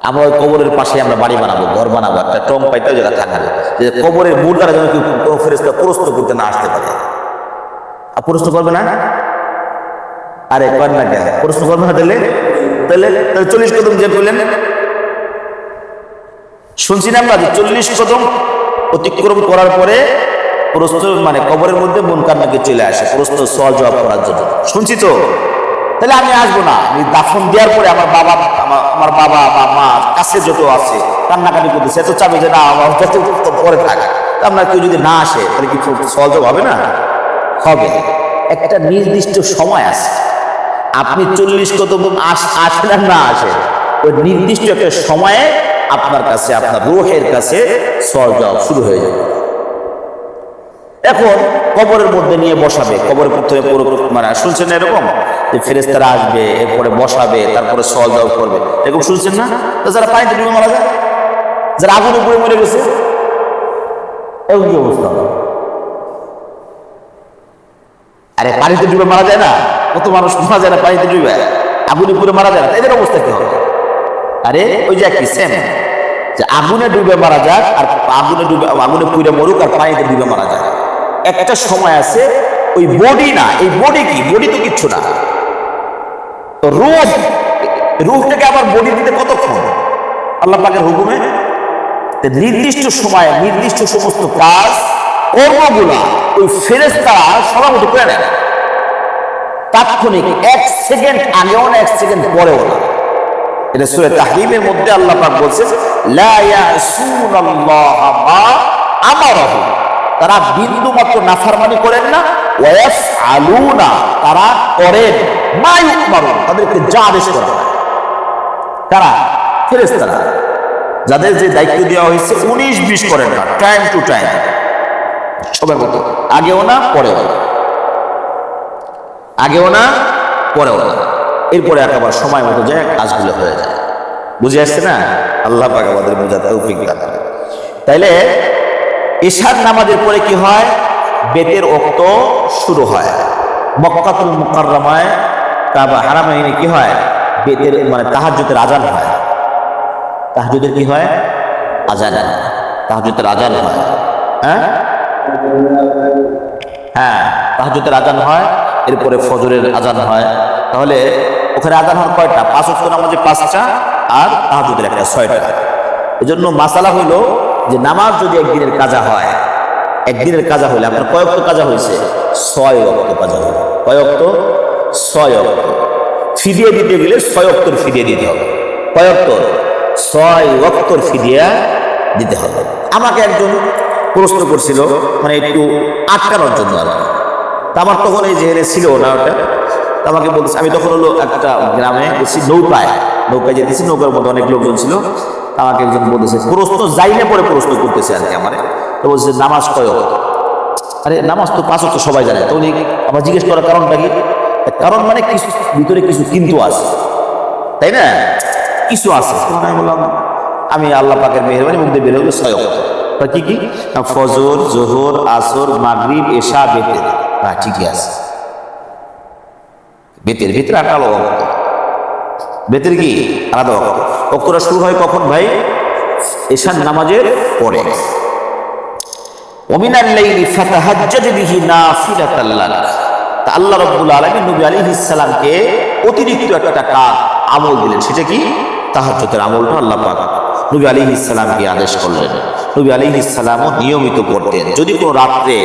আমরা ওই কবরের পাশে আমরা বাড়ি বানাবো, ঘর বানাবো, একটা টং পাইতে ওই জায়গা থাকবে, যে কবরের মুর্দারা যেন কেউ কোনো ফেরেশতা প্রশ্ন করতে না আসতে পারে। আর প্রশ্ন করবে না? আরে কর না কেন প্রশ্ন করবে না? তাহলে তাহলে 40 কদম যে বললেন শুনছি না আমরা, যে 40 কদম অতিক্রম করার পরে প্রশ্ন মানে কবরের মধ্যে মুনকার নাকি চলে আসে প্রশ্ন সওয়াল জবাব করার জন্য, শুনছি তো। তাহলে আমি আসবো না, আমি দাফন দেওয়ার পরে আমার বাবা বা মা কাছে যত আছে কান্নাকাটি করতেছে, এত চাবে যে না আমার যত পরে থাকে, আমরা কেউ যদি না আসে তাহলে কি সওয়াল জবাব হবে না? হবে। একটা নির্দিষ্ট সময় আছে, আপনি 40 কদম আসেন আর না আসে, ওই নির্দিষ্ট একটা সময়ে আপনার কাছে, আপনার রূহের কাছে সওয়াল জবাব শুরু হয়ে যাবে। এখন কবরের মধ্যে নিয়ে বসাবে, কবরের প্রথমে পুরো মানে শুনছেন এরকম যে ফেরেশতারা আসবে, এরপরে বসাবে, তারপরে সওয়াল জবাব করবে, এরকম শুনছেন না? তো যারা পানিতে ডুবে মারা যায়, যারা আগুনে পুড়ে মরে গেছে, এরকম কি অবস্থা? আরে পানিতে ডুবে মারা যায় না, কত মানুষ মারা যায় না পানিতে ডুবে, আগুনে পুড়ে মারা যায় না, এদের অবস্থা কি হবে? আরে ওই যে একই সেম, যে আগুনে ডুবে মারা যাক আর আগুনে পুড়ে মরুক আর পানিতে ডুবে মারা যায়, একটা সময় আছে। ওই বডি না, এই বডি কি? বডি তো কিচ্ছু না, তো রূহটাকে আবার বডি দিতে কতক্ষণ? আল্লাহ পাকের হুকুমে নির্দিষ্ট সময়ে নির্দিষ্ট সমস্ত কাজ কর্মগুলা ওই ফেরেশতারা সভাপতি করে নেয়, তাৎক্ষণিক 1 সেকেন্ড আগেও না 1 সেকেন্ড পরেও না। এটা সূরা তাহরিমের মধ্যে আল্লাহ পাক বলছেন লা ইয়াসুনাল্লাহা মা আমারাহু, তারা বিন্দু মাত্র নাফরমানি করেন না, ওয়া ইয়াফআলুনা, তারা করেন মা ইউমারুন, তাদেরকে যা আদেশ করা হয়। তারা ফেরেশতারা যাদের যে দায়িত্ব দেওয়া হয়েছে 19-20 করেন না, টাইম টু টাইম সবার মতো, আগেও না পরেও না, আগেও না পরেও না, এরপরে একেবারে সময় মতো যায় কাজগুলো হয়ে যায়। বুঝে আসছে না? আল্লাহ পাক আমাদের বোঝার তৌফিক দান করেন। তাইলে ঈশার নামাজের পরে কি হয়? বেতের ওয়াক্ত শুরু হয়। মক্কাতুল মুকাররমায় কাবা হারামাইনে কি হয়? বেতের মানে তাহাজ্জুদের আজান হয়। তাহাজ্জুদের কি হয়? আজান। তাহাজ্জুদের আজান হয়। হ্যাঁ, তাহাজ্জুদের আজান হয়, এরপরে ফজরের আজান হয়। তাহলে ওখানে আজান হয় কয়টা? 5 ওয়াক্ত নামাজে 5টা আর তাহাজ্জুদের একটা 6টা। এজন্য মাসালা হইল যে নামাজ যদি একদিনের কাজা হয়, একদিনের কাজা হইলে আপনার কয় ওয়াক্ত কাজা হয়েছে? 6 ওয়াক্ত কাজা হইল। কয় ওয়াক্ত? 6 ওয়াক্ত। ফিদিয়া দিতে গেলে 6 ওয়াক্তের ফিদিয়া দিতে হবে। কয় ওয়াক্ত? 6 ওয়াক্তর ফিদিয়া দিতে হবে। আমাকে একজন প্রশ্ন করছিল, মানে একটু আটকানোর জন্য আর কি। তা আমার তখন এই জেহেলে ছিল না ওটা, আমাকে বলতেছে, আমি তখন হলো একটা গ্রামে গেছি, নৌকায় যেতেছি, নৌকার মধ্যে অনেক লোকজন ছিল। আমাকে একজন বলতেছে, প্রশ্ন যাইলে পরে প্রশ্ন করতেছে আর কি আমার, তো বলছে নামাজ কয় ওয়াক্ত? আরে নামাজ তো 5 ওয়াক্ত সবাই জানে। তো উনি আমার জিজ্ঞেস করার কারণটা কি? কারণ মানে কিছু ভিতরে কিছু কিন্তু আছে, তাই না? কিছু আছে। আমি বললাম, আমি আল্লাহ পাকের মেহেরবানি মুখ দিয়ে বের হলো 6 ওয়াক্ত। কি কি? ফজর, জোহর, আসর, মাগরিব, এশা, বেতের। হ্যাঁ, ঠিকই আছে। বেতের ভিতরে 18 ওয়াক্ত। বেতের কি আলাদা ওয়াক্ত? ওয়াক্তটা শুরু হয় কখন ভাই? এশার নামাজের পরে। ওমিনাল লাইলি ফাতাহাজ্জাদ বিহি নাফিলাতাল লাক। তা আল্লাহ রাব্বুল আলামিন নবী আলাইহিস সালামকে অতিরিক্ত একটা কাজ আমল দিলেন। সেটা কি? তাহাজ্জুদের আমলটা আল্লাহ পাক নবী আলাইহিস সালামকে আদেশ করলেন। নবী আলাইহিস সালামও নিয়মিত করতেন। যদি কোনো রাত্রে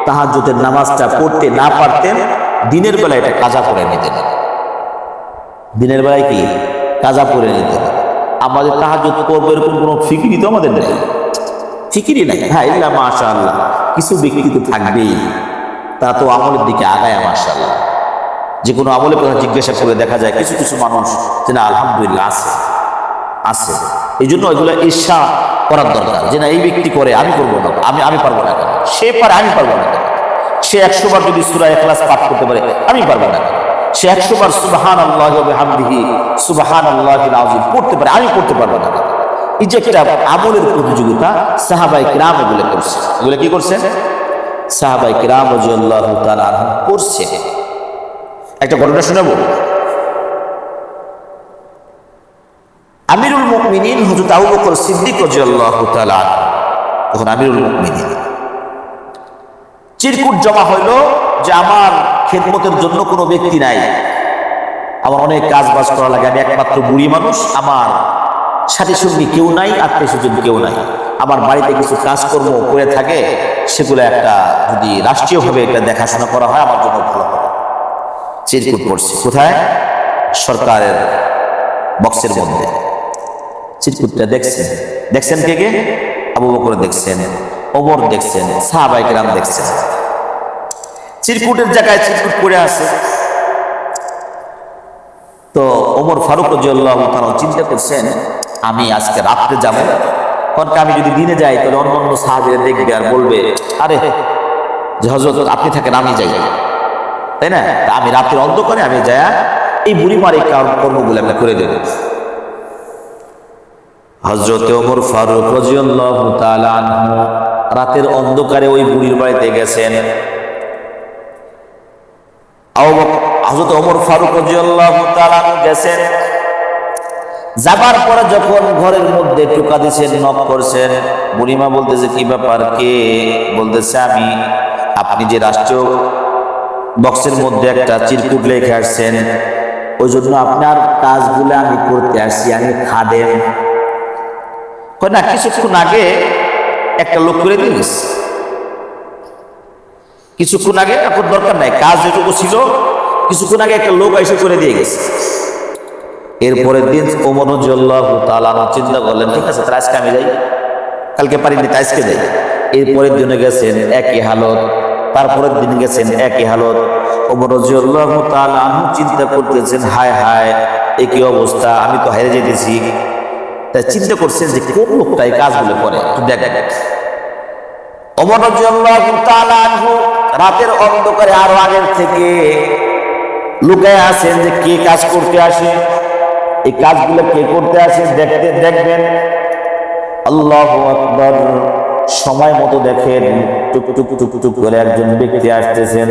তাহাজ্জুদের নামাজটা পড়তে না পারতেন, দিনের বেলায় এটা কাজা করে নিতেন। দিনের বেলায় কি কাজা করে নিতেন। আমাদের তাহাজ্জুদ করবো এরকম কোনো ফিকিরই তো আমাদের নেই, ফিকিরই নাই। হ্যাঁ, ইল্লা মাশাআল্লাহ, কিছু ব্যক্তি তো থাকবেই, তারা তো আমলের দিকে আগায় মাশাআল্লাহ। যে কোনো আমলের কথা জিজ্ঞাসা করে দেখা যায় কিছু কিছু মানুষ যে না আলহামদুলিল্লাহ আছে। এই জন্য এগুলো ঈর্ষা করার দরকার, যে না এই ব্যক্তি করে, আমি করবো না, আমি পারবো না কেন? সে পারে, আমি পারবো না কেন? সে 100 বার যদি সূরা ইখলাস পাঠ করতে পারে, আমি পারবো না কেন? সে 100 বার সুবহানাল্লাহি ওয়া বিহামদিহি সুবহানাল্লাহিল আযীম পড়তে পারে, আমি পড়তে পারবো না কেন? এই যে একটা আমলের প্রতিযোগিতা সাহাবায়ে কিরাম এগুলো করছে। এগুলো কি করছে? সাহাবায়ে কিরাম রাদিয়াল্লাহু তাআলা আনহুম করছে। একটা ঘটনা শোনাবো। আমিরুল মুমিনিন হযরত আবু বকর সিদ্দিক রাদিয়াল্লাহু তাআলা তখন আমিরুল মুমিনিন। চিরকুট জমা হইলো যে আমার খেদমতের জন্য কোনো ব্যক্তি নাই, আমার অনেক কাজ বাজ করা লাগে, আমি একমাত্র বুড়ি মানুষ, আমার সাথী সঙ্গী কেউ নাই, আত্মীয় স্বজন কেউ নাই, আমার বাড়িতে কিছু কাজকর্ম করে থাকে, সেগুলো একটা যদি রাষ্ট্রীয়ভাবে এটা দেখাশোনা করা হয় আমার জন্য ভালো হবে। চিরকুট পড়ছে কোথায়? সরকারের বক্সের মধ্যে। চিরকুটটা দেখছেন কে কে? আবু বকর দেখছেন, ওমর দেখছেন, সাহাবায়ে কেরাম দেখছেন। চিরকুটের জায়গায় চিরকুট পড়ে আছে। তো ওমর ফারুক রাদিয়াল্লাহু তাআলা চিন্তা করছেন, আমি আজকে রাত্রে যাব, কারণ আমি যদি দিনে যাই তাহলে অন্য সাহাবীরা দেখবে আর বলবে, আরে যে হযরত আপনি থাকেন, আমি যাই, তাই না? আমি রাতের অন্ধকারে আমি যায়া এই বুড়িমার এই কর্মগুলো আমরা করে দেব। হযরত ওমর ফারুক রাদিয়াল্লাহু তাআলা আনহু রাতের অন্ধকারে ওই বুড়ির বাড়িতে গেছেন। হযরত ওমর ফারুক রাদিয়াল্লাহু তাআলা গেছেন, যাবার পরে যখন ঘরের মধ্যে টোকা দিয়েছেন, নক করছেন, বুড়িমা বলতেছে কি ব্যাপার, কে? বলতেছে আমি। আপনি যে রাষ্ট্রীয় বক্সের মধ্যে একটা চিরকুট লিখে আসছেন, ওই জন্য আপনার কাজগুলো আমি করতে আসছি, আমি খাদেম। না, কিছুক্ষণ আগে একটা লোক করে দিস, কিছুক্ষণ আগে, এখন দরকার নাই, কাজ যেটুকু ছিল কিছুক্ষণ আগে একটা লোক এসে করে দিয়ে গেছে। এরপরের দিন ওমর রাদিয়াল্লাহু তাআলা চিন্তা করলেন, ঠিক আছে তাহলে আজকে আমি যাই, কালকে পারিনি তাই আজকে যাই। এরপরের দিনে গেছেন একই হালত, তারপরের দিন গেছেন একই হালত। ওমর রাদিয়াল্লাহু তাআলা চিন্তা করতেছেন, হায় হায় এ কি অবস্থা, আমি তো হেরে যেতেছি। তাই চিন্তা করছেন যে কোন লোকটা এই কাজগুলো করে, একটু দেখেন। ওমর রাদিয়াল্লাহু তাআলা রাতের অন্ধকারে আরো আগের থেকে লুকায় আছেন যে কে কাজ করতে আসে, এই কাজগুলো কে করতে আসে দেখবেন। আল্লাহু আকবার। সময় মতো দেখেন টুক টুক টুক টুক করে একজন ব্যক্তি আসতেছেন,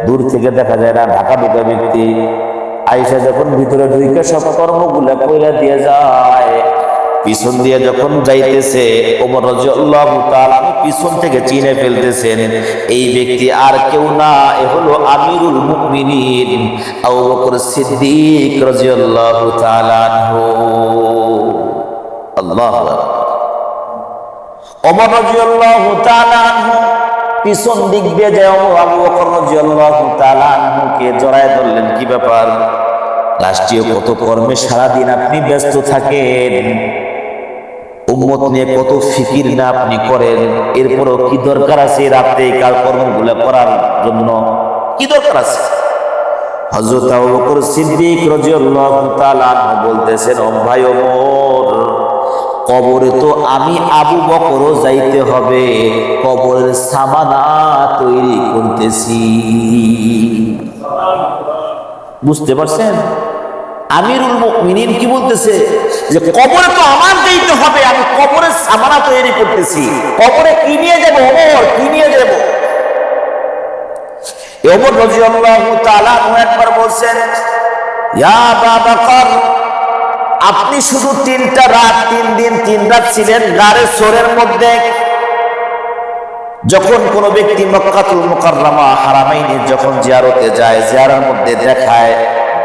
দূর থেকে দেখা যায় না, ঢাকা ঢোকা ব্যক্তি। আয়েশা যখন ভিতরে ঢুকে সব কর্মগুলো কইরা দিয়ে যায়, পিছন দিয়ে যখন যাইতেছে ওমর রাদিয়াল্লাহু তাআলা পিছন থেকে চিনে ফেলতেছেন, এই ব্যক্তি আর কেউ না, এ হলো আমিরুল মুমিনিন আবু বকর সিদ্দিক রাদিয়াল্লাহু তাআলা আনহু। আল্লাহু আকবার। ওমর রাদিয়াল্লাহু তাআলা আনহু পিছন দিক দিয়ে যায় আবু বকর রাদিয়াল্লাহু তাআলা আনহুকে জড়ায় ধরলেন, কি ব্যাপার? রাষ্ট্রীয় কত কর্মে সারাদিন আপনি ব্যস্ত থাকেন, উম্মত নিয়ে কত ফিকির না আপনি করেন, এরপরও কি দরকার আছে রাতে কার কর্মগুলো করার জন্য? কি দরকার আছে? হযরত আবু বকর সিদ্দিক রাদিয়াল্লাহু তাআলা আনহু বলতেছেন, ও ভাই ওমর, কবরে তো আমি আবু বকরও যাইতে হবে, কবরের সামানা তৈরি করতেছি। বুঝতে পারছেন? আমিরুল মুমিনিন কি বলতেছে যে কবরে তো আমার যাইতে হবে, আমি কবরের সামানা তৈরি করতেছি। কবরে কি নিয়ে যাব ওমর, কি নিয়ে যাব? ওমর রাদিয়াল্লাহু তাআলা একবার বলছেন, ইয়া আবু বকর, আপনি শুধু 3টা রাত 3 দিন 3 রাত ছিলেন গারে সোরের মধ্যে। যখন কোন ব্যক্তি মক্কাতুল মুকাররমা হারামাইনে যখন জিয়ারতে যায়, জিয়ারার মধ্যে দেখায়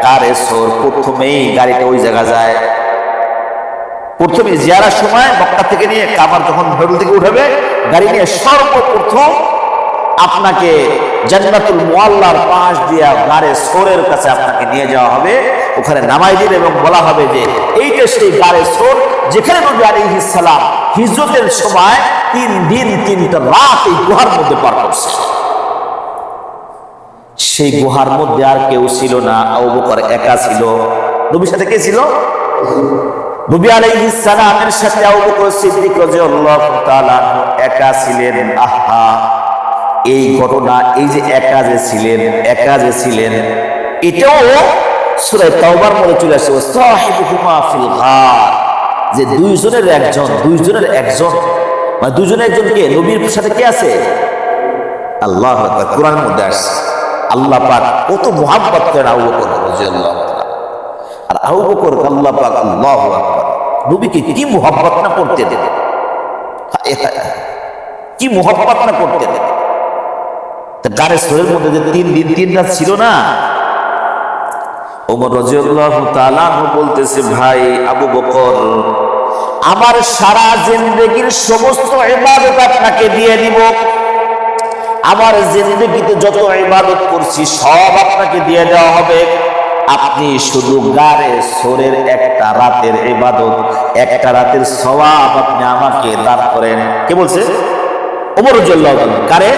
গারে সোর, প্রথমেই গাড়িটা ওই জায়গা যায়। প্রথমে জিয়ারার সময় মক্কা থেকে নিয়ে কাবার যখন ভেড়ুল থেকে উঠাবে গাড়ি নিয়ে, সর্বপ্রথম আপনাকে জান্নাতুল মুআল্লার পাশ দিয়া গারে সোরের কাছে আপনাকে নিয়ে যাওয়া হবে, ওখানে নামাই দিন এবং বলা হবে যে এইটা সেই গারে সোর যেখানে নবী আলাইহিস সালাম হিজরতের সময় 3 দিন 3টা রাত এই গুহার মধ্যে পার করছে। সেই গুহার মধ্যে আর কেউ ছিল না, আবু বকর একা ছিল। নবীর সাথে কে ছিল? নবী আলাইহিস সালামের সাথে আবু বকর সিদ্দিক রাদিয়াল্লাহু তাআলা একা ছিলেন। আহা, এই ঘটনা, এই যে একা যে ছিলেন, এটাও সূরা তাওবার মধ্যে চলে আসছে, সাহিবুহুমা ফিল গার, যে দুইজনের একজন, মানে দুইজনের একজন কে? নবীর সাথে কে আছে? আল্লাহু আকবার। কোরআনের মধ্যে আসছে আল্লাহ পাক কত মুহাব্বত করেন আবু বকর রাদিয়াল্লাহু তাআলা। আর আবু বকর আল্লাহ পাক, আল্লাহু আকবার, নবীকে কি মুহাব্বত না করতে দেন, কি মুহাব্বত না করতে দেন। গারে সোরের মধ্যে যে 3 দিন 3 রাত ছিল না, ওমর রাদিয়াল্লাহু তাআলা বলতেছে, ভাই আবু বকর, আমার সারা জিন্দেগীর সমস্ত ইবাদত আপনাকে দিয়ে দিব। আমার জিন্দেগিতে যত ইবাদত করছি সব আপনাকে দিয়ে দেওয়া হবে। আপনি শুধু গারে সোরের একটা রাতের ইবাদত, একটা রাতের সওয়াব আপনি আমাকে দান করেন। কে বলছে? ওমর রাদিয়াল্লাহু তাআলা। কারে?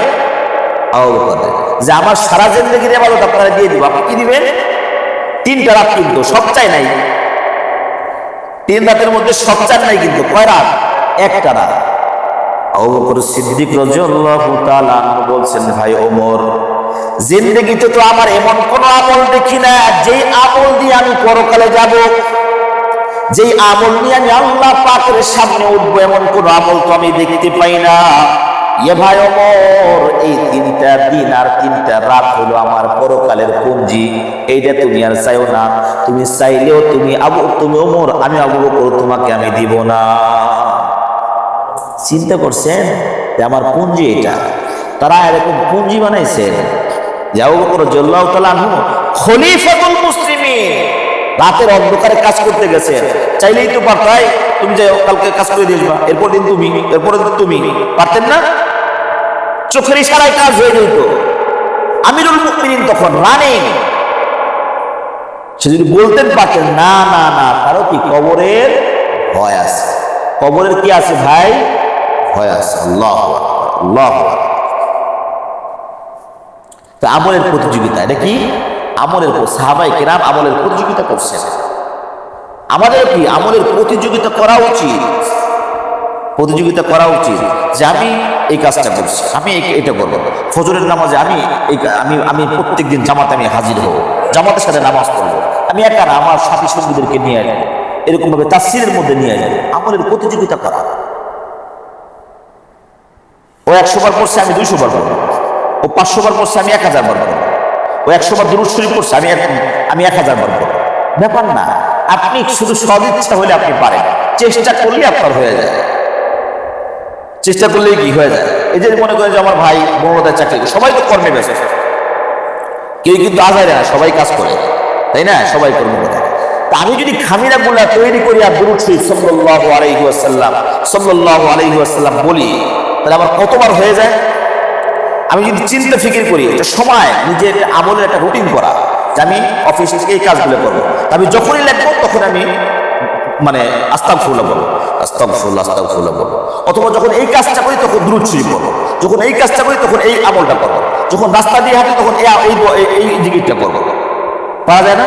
আবু বকর। যে আমার সারা জিন্দেগির ইবাদত আপনারা দিয়ে দিব। আপনি কি দিবেন? 3টা রাত, কিন্তু সব চাই নাই। 3 রাতের মধ্যে সব চান নাই, কিন্তু কয় রাত? একটা রাত। আবু বকর সিদ্দিক রাদিয়াল্লাহু তাআলা বলছেন, ভাই ওমর, জিন্দেগিতে তো আমার এমন কোন আমল দেখি না যেই আমল দিয়ে আমি পরকালে যাব, যেই আমল নিয়ে আমি আল্লাহ পাকের সামনে উঠবো, এমন কোন আমল তো আমি দেখতে পাই না। ভাই ওমর, এই 3টা দিন আর 3টা রাত হলো আমার পরকালের পুঞ্জি। এইটা তুমি আর চাইও না। তুমি চাইলেও তুমি ওমর, আমি আবু বকর, তোমাকে আমি দিব না। চিন্তা করছেন যে আমার পুঞ্জি এটা? তারা এরকম পুঞ্জি বানাইছে যে আবু বকর রাদিয়াল্লাহু তাআলা আনহু খলিফাতুল মুসলিমিন রাতের অন্ধকারে কাজ করতে গেছে, চাইলেই তো পারতাই, তুমি যাও কালকে কাজ করে দিয়ে আসবা, এরপর দিন তুমি পারতেন না? চোখের ইশারায় কাজ হয়ে যেত। আমিরুল মুমিনিন তখন রানিং, সে যদি বলতেন পারতেন না না না, কারো কি কবরের ভয় আছে। কবরের কি আছে ভাই? ভয় আছে। আল্লাহু আকবার, আল্লাহু আকবার। তো আমলের প্রতিযোগিতা, এটা কি? আমলের, সাহাবায়ে কেরাম আমলের প্রতিযোগিতা করছেন। আমাদের কি আমলের প্রতিযোগিতা করা উচিত? যে আমি এই কাজটা করছি, আমি এটা করবো। ফজরের নামাজে আমি প্রত্যেকদিন জামাতে আমি হাজির হব, জামাতের সাথে নামাজ পড়বো। আমি একা না, আমার সাথী সঙ্গীদেরকে নিয়ে যাবো, এরকম ভাবে তাফসীরের মধ্যে নিয়ে যাবো। আমলের প্রতিযোগিতা করা। ও 100 বার পড়ছে, আমি 200 বার পড়বো। ও 500 বার পড়ছে, আমি 1000 বার পড়বো। ও 100 বার দুরূদ শরীফ পড়ছে, আমি 1000 বার পড়বো। ব্যাপার না। আপনি শুধু সদিচ্ছা হলে আপনি পারেন, চেষ্টা করলে আপনার হয়ে যায়। চেষ্টা করলেই কি হয়ে যায়? এই যে মনে করেন যে আমার ভাই বড়দার চাকরি, সবাই তো কর্মে ব্যস্ত, কেউ কিন্তু আজারে না, সবাই কাজ করে, তাই না? সবাই কর্ম করে। তা আমি যদি খামিরাগুলা তৈরি করি আর দুরূদ শরীফ সাল্লাল্লাহু আলাইহি ওয়াসাল্লাম বলি, তাহলে আমার কতবার হয়ে যায়? আমি যদি চিন্তা ফিকির করি, এটা সময় নিজের আমলের একটা রুটিন করা, যে আমি অফিস থেকে এই কাজগুলো করবো, আমি যখনই লিখবো তখন আমি মানে আস্তাগফিরুল্লাহ বলবো, আস্তাগফিরুল্লাহ আস্তাগফিরুল্লাহ বলবো। অথবা যখন এই কাজটা করি তখন দুরূদ শরীফ পড়বো, যখন এই কাজটা করি তখন এই আমলটা করবো, যখন রাস্তা দিয়ে হাঁটি তখন এই জিকিরটা করবো। পারা যায় না?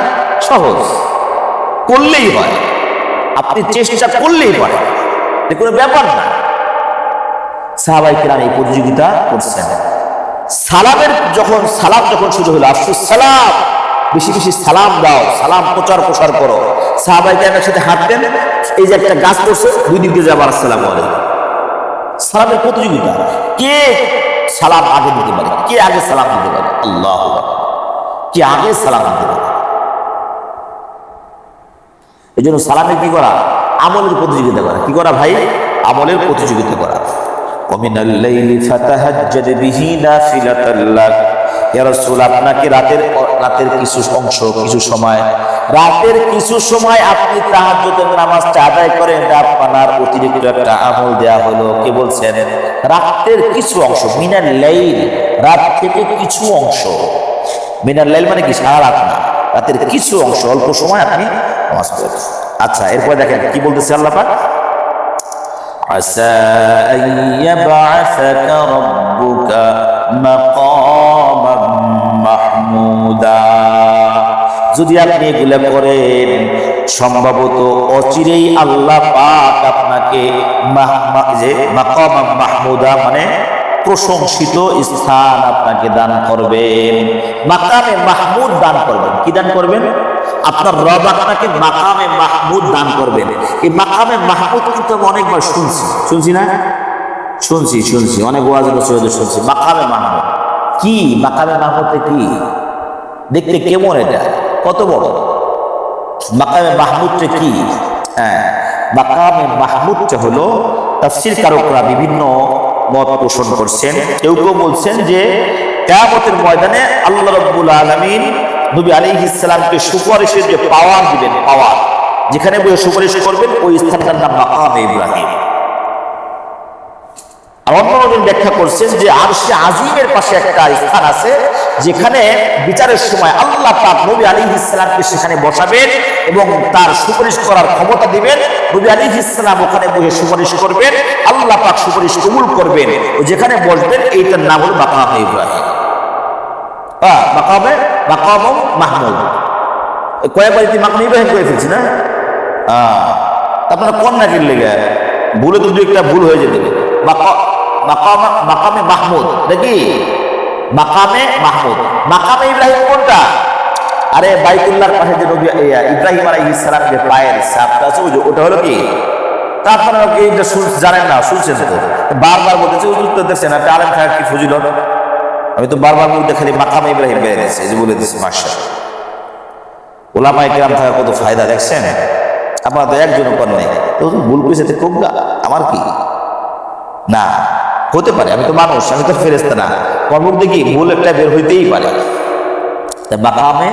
সহজ, করলেই হয়, আপনি চেষ্টা করলেই পারে, কোনো ব্যাপার না। সাহাবায়ে কেরাম এই প্রতিযোগিতা করছেন। সালাম যখন শুরু হলো, আফসুস সালাম, বেশি বেশি সালাম দাও, সালাম প্রচার করো। সাহাবায়ে কেরামের সাথে হাঁটতেন, এই যে একটা গাছ করছে, দুই দিক দিয়ে যাবার আসসালামু আলাইকুম। সালামের প্রতিযোগিতা, কে সালাম আগে দিতে পারে, কে আগে সালাম দিতে পারে, আল্লাহু আকবার, কে আগে সালাম দিতে পারে। এই জন্য সালামের কি করা? আমলের প্রতিযোগিতা করা। কি করা ভাই? আমলের প্রতিযোগিতা করা। ওমিনাল লাইলি ফাতাহাজ্জাদ বিহি নাফিলাতাল লাক, ইয়া রাসূল আপনাকে রাতের কিছু অংশ, কিছু সময়, রাতের কিছু সময় আপনি তাহাজ্জুদের নামাজটা আদায় করেন, এটা আপনার অতিরিক্ত একটা আমল দেয়া হলো। কে বলছেন? রাতের কিছু অংশ, মিনাল লাইল, রাত থেকে কিছু অংশ। মিনাল লাইল মানে কি? সারা রাত না, রাতের কিছু অংশ, অল্প সময় আপনি নামাজ পড়েন। আচ্ছা, এরপর দেখেন কি বলতেছে আল্লাহ পাক, আসা আইয়াবআসাকা রাব্বুকা মাকামান মাহমুদা, যদি আপনি এগুলা করেন সম্ভবত অচিরেই আল্লাহ পাক আপনাকে মাকামান মাহমুদা মানে প্রশংসিত স্থান আপনাকে দান করবেন। মাকামে মাহমুদ দান করবেন। কি দান করবেন? আপনার রব আপনাকে মাকামে মাহমুদ দান করবেন। এই মাকামে মাহমুদ কিন্তু আমি অনেকবার শুনছি না? শুনছি অনেক ওয়াজ নসিহতে শুনছি। মাকামে মাহমুদ কি? মাকামে মাহমুদটা কি? দেখতে কেমন? এটা কত বড়? মাকামে মাহমুদটা কি? হ্যাঁ, মাকামে মাহমুদটা হলো, তাফসীর কারকরা বিভিন্ন মত পোষণ করছেন। কেউ বলছেন যে কিয়ামতের ময়দানে আল্লাহ রাব্বুল আলামিন নবী আলাইহিস সালামকে সুপারিশের যে পাওয়ার দিবেন, পাওয়ার, যেখানে বসে সুপারিশ করবেন ওই স্থানটার নাম মাকামে ইব্রাহিম। আর অন্যজন ব্যাখ্যা করছেন যে আরশে আজিমের পাশে একটা স্থান আছে, যেখানে বিচারের সময় আল্লাহ পাক নবী আলাইহিস সালামকে সেখানে বসাবেন এবং তার সুপারিশ করার ক্ষমতা দিবেন। নবী আলাইহিস সালাম ওখানে বসে সুপারিশ করবেন, আল্লাহ পাক সুপারিশ কবুল করবেন। যেখানে বসবেন এইটার নাম হল মাকামে ইব্রাহিম। মাকামে মাহমুদ। কয়েকবার মাকামে ইব্রাহিম করে ফেলছি না? আপনারা কন্যাকের লেগে ভুলে তো দু একটা ভুল হয়ে যেতে পারে। মাকামে মাহমুদ নাকি? মাকামে মাহমুদ। মাকামে ইব্রাহিম কোনটা? আরে বাইতুল্লাহর পাশে যে নবী ইব্রাহিম আলাইহিস সালাম যে পায়ের ছাপটা আছে, ওটা হলো কি? তা আপনারা কি জানেন না? শুনছেন তো, বারবার বলতেছে হুজুর তো দেখছেন একটা আলেম থাকা কি ফজিলত। আমি তো বারবার বলতে খালি মাকামে ইব্রাহিম বেড়ে দিচ্ছি, এই যে বলে দিচ্ছি। মাশাআল্লাহ, ওলামায়ে কেরাম থাকার কত ফায়দা দেখছেন। আপনারা তো একজনও কর নাই, তো ভুল করেছে খুব আমার কি না হতে পারে, আমি তো মানুষ, আমি তো ফেরেশতা না, কর্ম দেখি ভুল একটা বের হইতেই পারে। মাকামে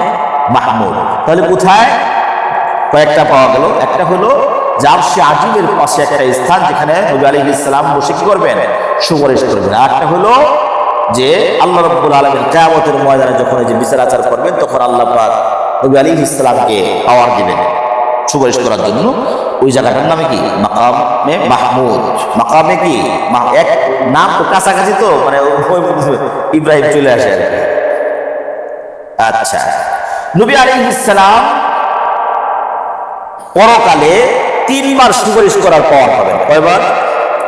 মাহমুদ তাহলে কোথায়? কয়েকটা পাওয়া গেল। একটা হলো আরশে আজিমের পাশে একটা স্থান, যেখানে নবী আলাইহিস সালাম বসে কি করবেন? সুপারিশ করবেন। আর একটা হলো যে আল্লাহ রাব্বুল আলামিন কিয়ামতের ময়দানে যখন এই যে বিচার আচার করবেন, তখন আল্লাহ পাক নবী আলাইহিস সালামকে পাওয়ার দিবেন সুপারিশ করার জন্য। ওই জায়গাটার নামে কি? মাকামে মাহমুদ। মাকামে কি? এক নাম তো কাছাকাছি, তো মানে ইব্রাহিম চলে আসে আর কি। আচ্ছা, নবী আলাইহিস সালাম পরকালে 3 বার সুপারিশ করার পাওয়ার পাবেন। কয়বার?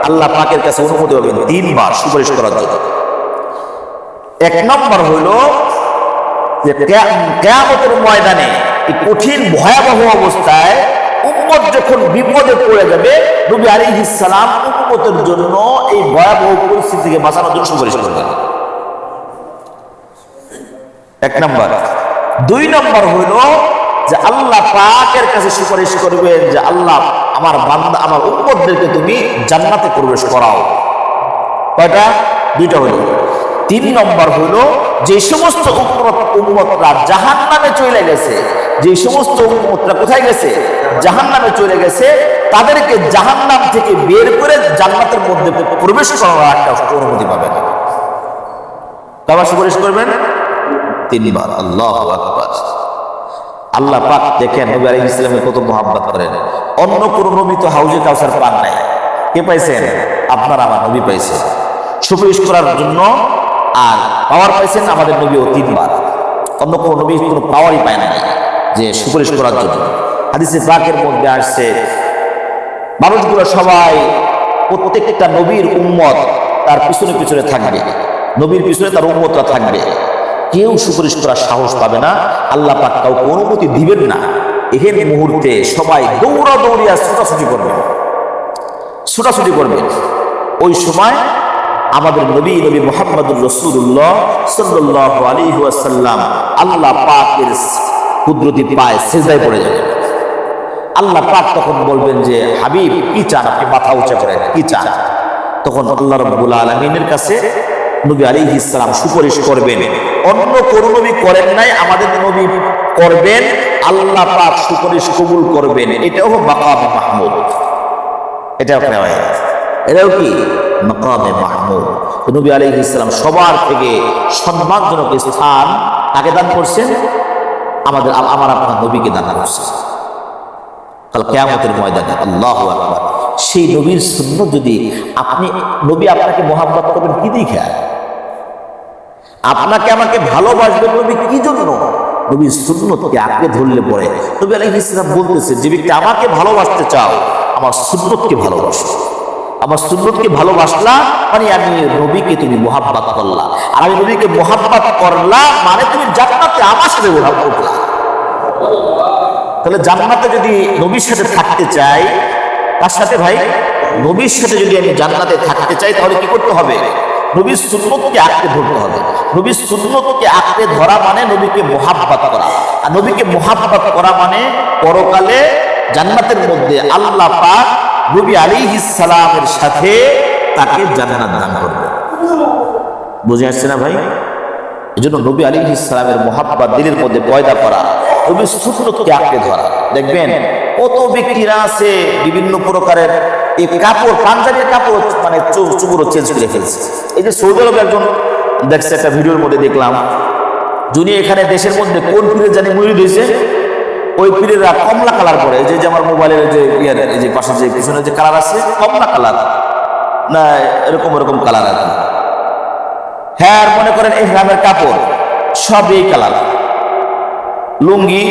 আল্লাহ পাকের কাছে অনুমতি পাবেন 3 বার সুপারিশ করার জন্য। 1 নম্বর হইল যে কিয়ামতের ময়দানে এই কঠিন ভয়াবহ অবস্থায় উম্মত যখন বিপদে পড়ে যাবে, নবী আলাইহিস সালাম উম্মতের জন্য এই ভয়াবহ পরিস্থিতি থেকে বাঁচানোর জন্য সুপারিশ করবেন। 1 নম্বর। 2 নম্বর হইল যে আল্লাহ পাকের কাছে সুপারিশ করবেন যে আল্লাহ আমার বান্দা, আমার উম্মতদেরকে তুমি জান্নাতে প্রবেশ করাও। কয়টা? 2টা হইল। 3 নম্বর হইল যে সমস্ত উম্মতরা জাহান্নামে চলে গেছে, যে সমস্ত উম্মতরা কোথায় গেছে? জাহান্নামে চলে গেছে, তাদেরকে জাহান্নাম থেকে বের করে জান্নাতের মধ্যে প্রবেশ করার একটা অনুমতি পাবেন। আবার সুপারিশ করবেন। 3 বার। আল্লাহু আকবার। আল্লাহ পাক দেখেন নবী আলাইহিস সালামের কত মহব্বত করেন। অন্য কোন নবী তো হাউজে কাউসার পান নাই, কে পাইছেন? আপনার আমার নবী পাইছেন সুপারিশ করার জন্য, আর পাওয়ার পাইছেন আমাদের নবীও 3 বার। অন্য কোন নবী কোনো পাওয়ারই পায় না যে সুপারিশ করার জন্য। হাদিসে পাকের মধ্যে আসছে মানুষগুলো সবাই প্রত্যেকটা নবীর উম্মত তার পিছনে পিছনে থাকবে, নবীর পিছনে তার উম্মতরা থাকবে, কেউ সুপারিশ করার সাহস পাবে না, আল্লাহ পাক কাউকে অনুমতি দিবেন না। এই মুহূর্তে সবাই দৌড়াদৌড়িয়া ছোটাছুটি করবে। ওই সময় আমাদের নবী মুহাম্মদুর রাসূলুল্লাহ সাল্লাল্লাহু আলাইহি ওয়াসাল্লাম আল্লাহ পাকের কুদরতি পায়ে সিজদায় পড়ে যাবেন। আল্লাহ পাক তখন বলবেন যে হাবিব কি চান, আপনি মাথা উঁচা করেন, কি চান? তখন আল্লাহ রাব্বুল আলামিনের কাছে নবী আলাইহিস সালাম সুপারিশ করবেন। অন্য কোন নবী করেন নাই, আমাদের নবী করবেন, আল্লাহ পাক সুপারিশ কবুল করবেন। এটাও মাকামে মাহমুদ, এটাও কি মাকামে মাহমুদ। নবী আলাইহিস সালাম সবার থেকে সম্মানজনক স্থান কাকে দান করছেন? আমার আপনার নবীকে দান করছেন কাল কিয়ামতের ময়দানে। আল্লাহু আকবার। সেই নবীর সুন্নাত যদি নবী আপনাকে মহব্বত করবেন কি দেখে, আপনাকে আমাকে ভালোবাসবেন নবী কি জন্য? নবীর সুন্নতকে আঁকড়ে ধরলে পরে নবী আলাইহিস সালাম বলতেছে যে ব্যক্তি আমাকে ভালোবাসতে চাও আমার সুন্নতকে ভালোবাসো। আমার সুন্নতকে ভালোবাসলা মানে আমি নবীকে তুমি মহব্বত করলা, আর আমি নবীকে মহব্বত করলাম মানে তুমি জান্নাতে আমার সাথে মহব্বত করলা। তাহলে জান্নাতে যদি নবীর সাথে থাকতে চাই, তার সাথে ভাই নবীর সাথে যদি আমি জান্নাতে থাকতে চাই তাহলে কি করতে হবে? নবীর সুন্নতকে আঁকড়ে ধরতে হবে। নবীর সুন্নতকে আঁকড়ে ধরা মানে নবীকে মহব্বত করা, আর নবীকে মহব্বত করা মানে পরকালে জান্নাতের মধ্যে আল্লাহ পাক নবী আলাইহিস সালামের সাথে তাকে জান্নাত দান করবে। বুঝে আসছে না ভাই? এজন্য নবী আলাইহিস সালামের মহব্বত দিলের মধ্যে পয়দা করা, নবীর সুন্নতকে আঁকড়ে ধরা। দেখবেন কত ব্যক্তিরা আছে বিভিন্ন প্রকারের এই কাপড়, পাঞ্জাবির কাপড় মানে চুপুরো চেঞ্জ করে ফেলছে। এই যে সৌদি আরবে একজন দেখছে, একটা ভিডিওর মধ্যে দেখলাম, যিনি এখানে দেশের মধ্যে কোন পীরের জানি মুরিদ হয়েছে, ওই পীরেরা কমলা কালার পরে, এই যে আমার মোবাইলের যে এই যে পাশে যে পিছনে যে কালার আছে কমলা কালার না এরকম কালার আর কি। হ্যাঁ, আর মনে করেন ইহরামের কাপড় সব এই কালার, লুঙ্গি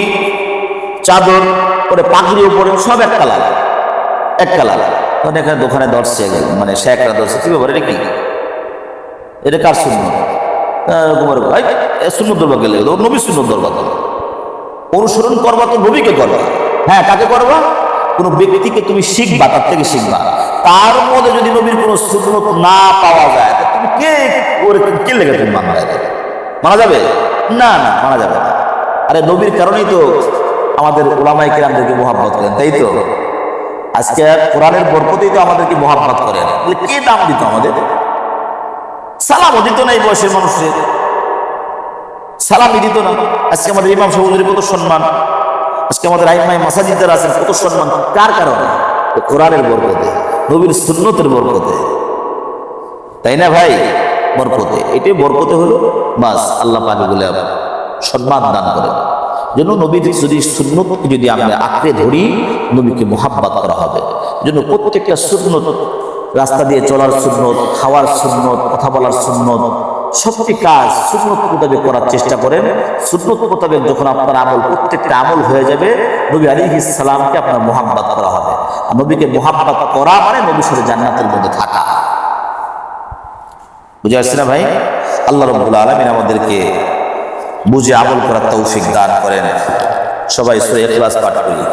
চাদর পরে পাগড়ি উপরে সব এক কালার। তখন এখানে দোকানে ধরছে, মানে শেখরা ধরছে, কি ব্যাপার, এটা কি, এটা কার সুন্নত? সুন্নত দরবার গেলে নবী সুন্নত দরবার অনুসরণ করবা তো নবীকে করবা। হ্যাঁ, কাকে করবা? কোনো ব্যক্তিকে তুমি শিখবা, তার থেকে শিখবা। তার মধ্যে যদি নবীর কোনো সুন্নত না পাওয়া যায় তুমি কে লেগে তুমি মানা যাবে? না, মানা যাবে না। আরে নবীর কারণেই তো আমাদের উলামায়ে কেরামদেরকে মহব্বত করেন, তাই তো? আজকে কোরআনের বরকতেই তো আমাদেরকে মহব্বত করেন। কে দাম দিত আমাদের? সালামও দিত না, এই বয়সের মানুষের সালামই দিত না। আজকে আমাদের ইমাম সাহেবের কত সম্মান, আজকে আমাদের আইমায়ে মাসাজিদ যারা আছেন কত সম্মান, কার কারণে? কোরআনের বরকতে, নবীর সুন্নতের বরকতে, তাই না ভাই? বরকতে, এটাই বরকতে হলো বাস। আল্লাহ পাক বলে সম্মান দান করেন। জন্য নবীর যদি সুন্নতকে যদি আমরা আঁকড়ে ধরি, নবীকে মুহাব্বত করা হবে। জন্য প্রত্যেকটা সুন্নত, রাস্তা দিয়ে চলার সুন্নত, খাওয়ার সুন্নত, কথা বলার সুন্নত, সবটি কাজ সুন্নত মোতাবেক করার চেষ্টা করেন। সুন্নত মোতাবেক যখন আপনার আমল, প্রত্যেকটা আমল হয়ে যাবে, নবী আলাইহিস সালামকে আপনার মুহাব্বত করা হবে। আর নবীকে মুহাব্বত করা মানে নবীর সাথে জান্নাতের মধ্যে থাকা। বুঝে আসছে না ভাই? আল্লাহ রাব্বুল আলামিন আমাদেরকে বুঝে আমল করার তৌফিক দান করেন। সবাই সূরা ইখলাস পাঠ করি।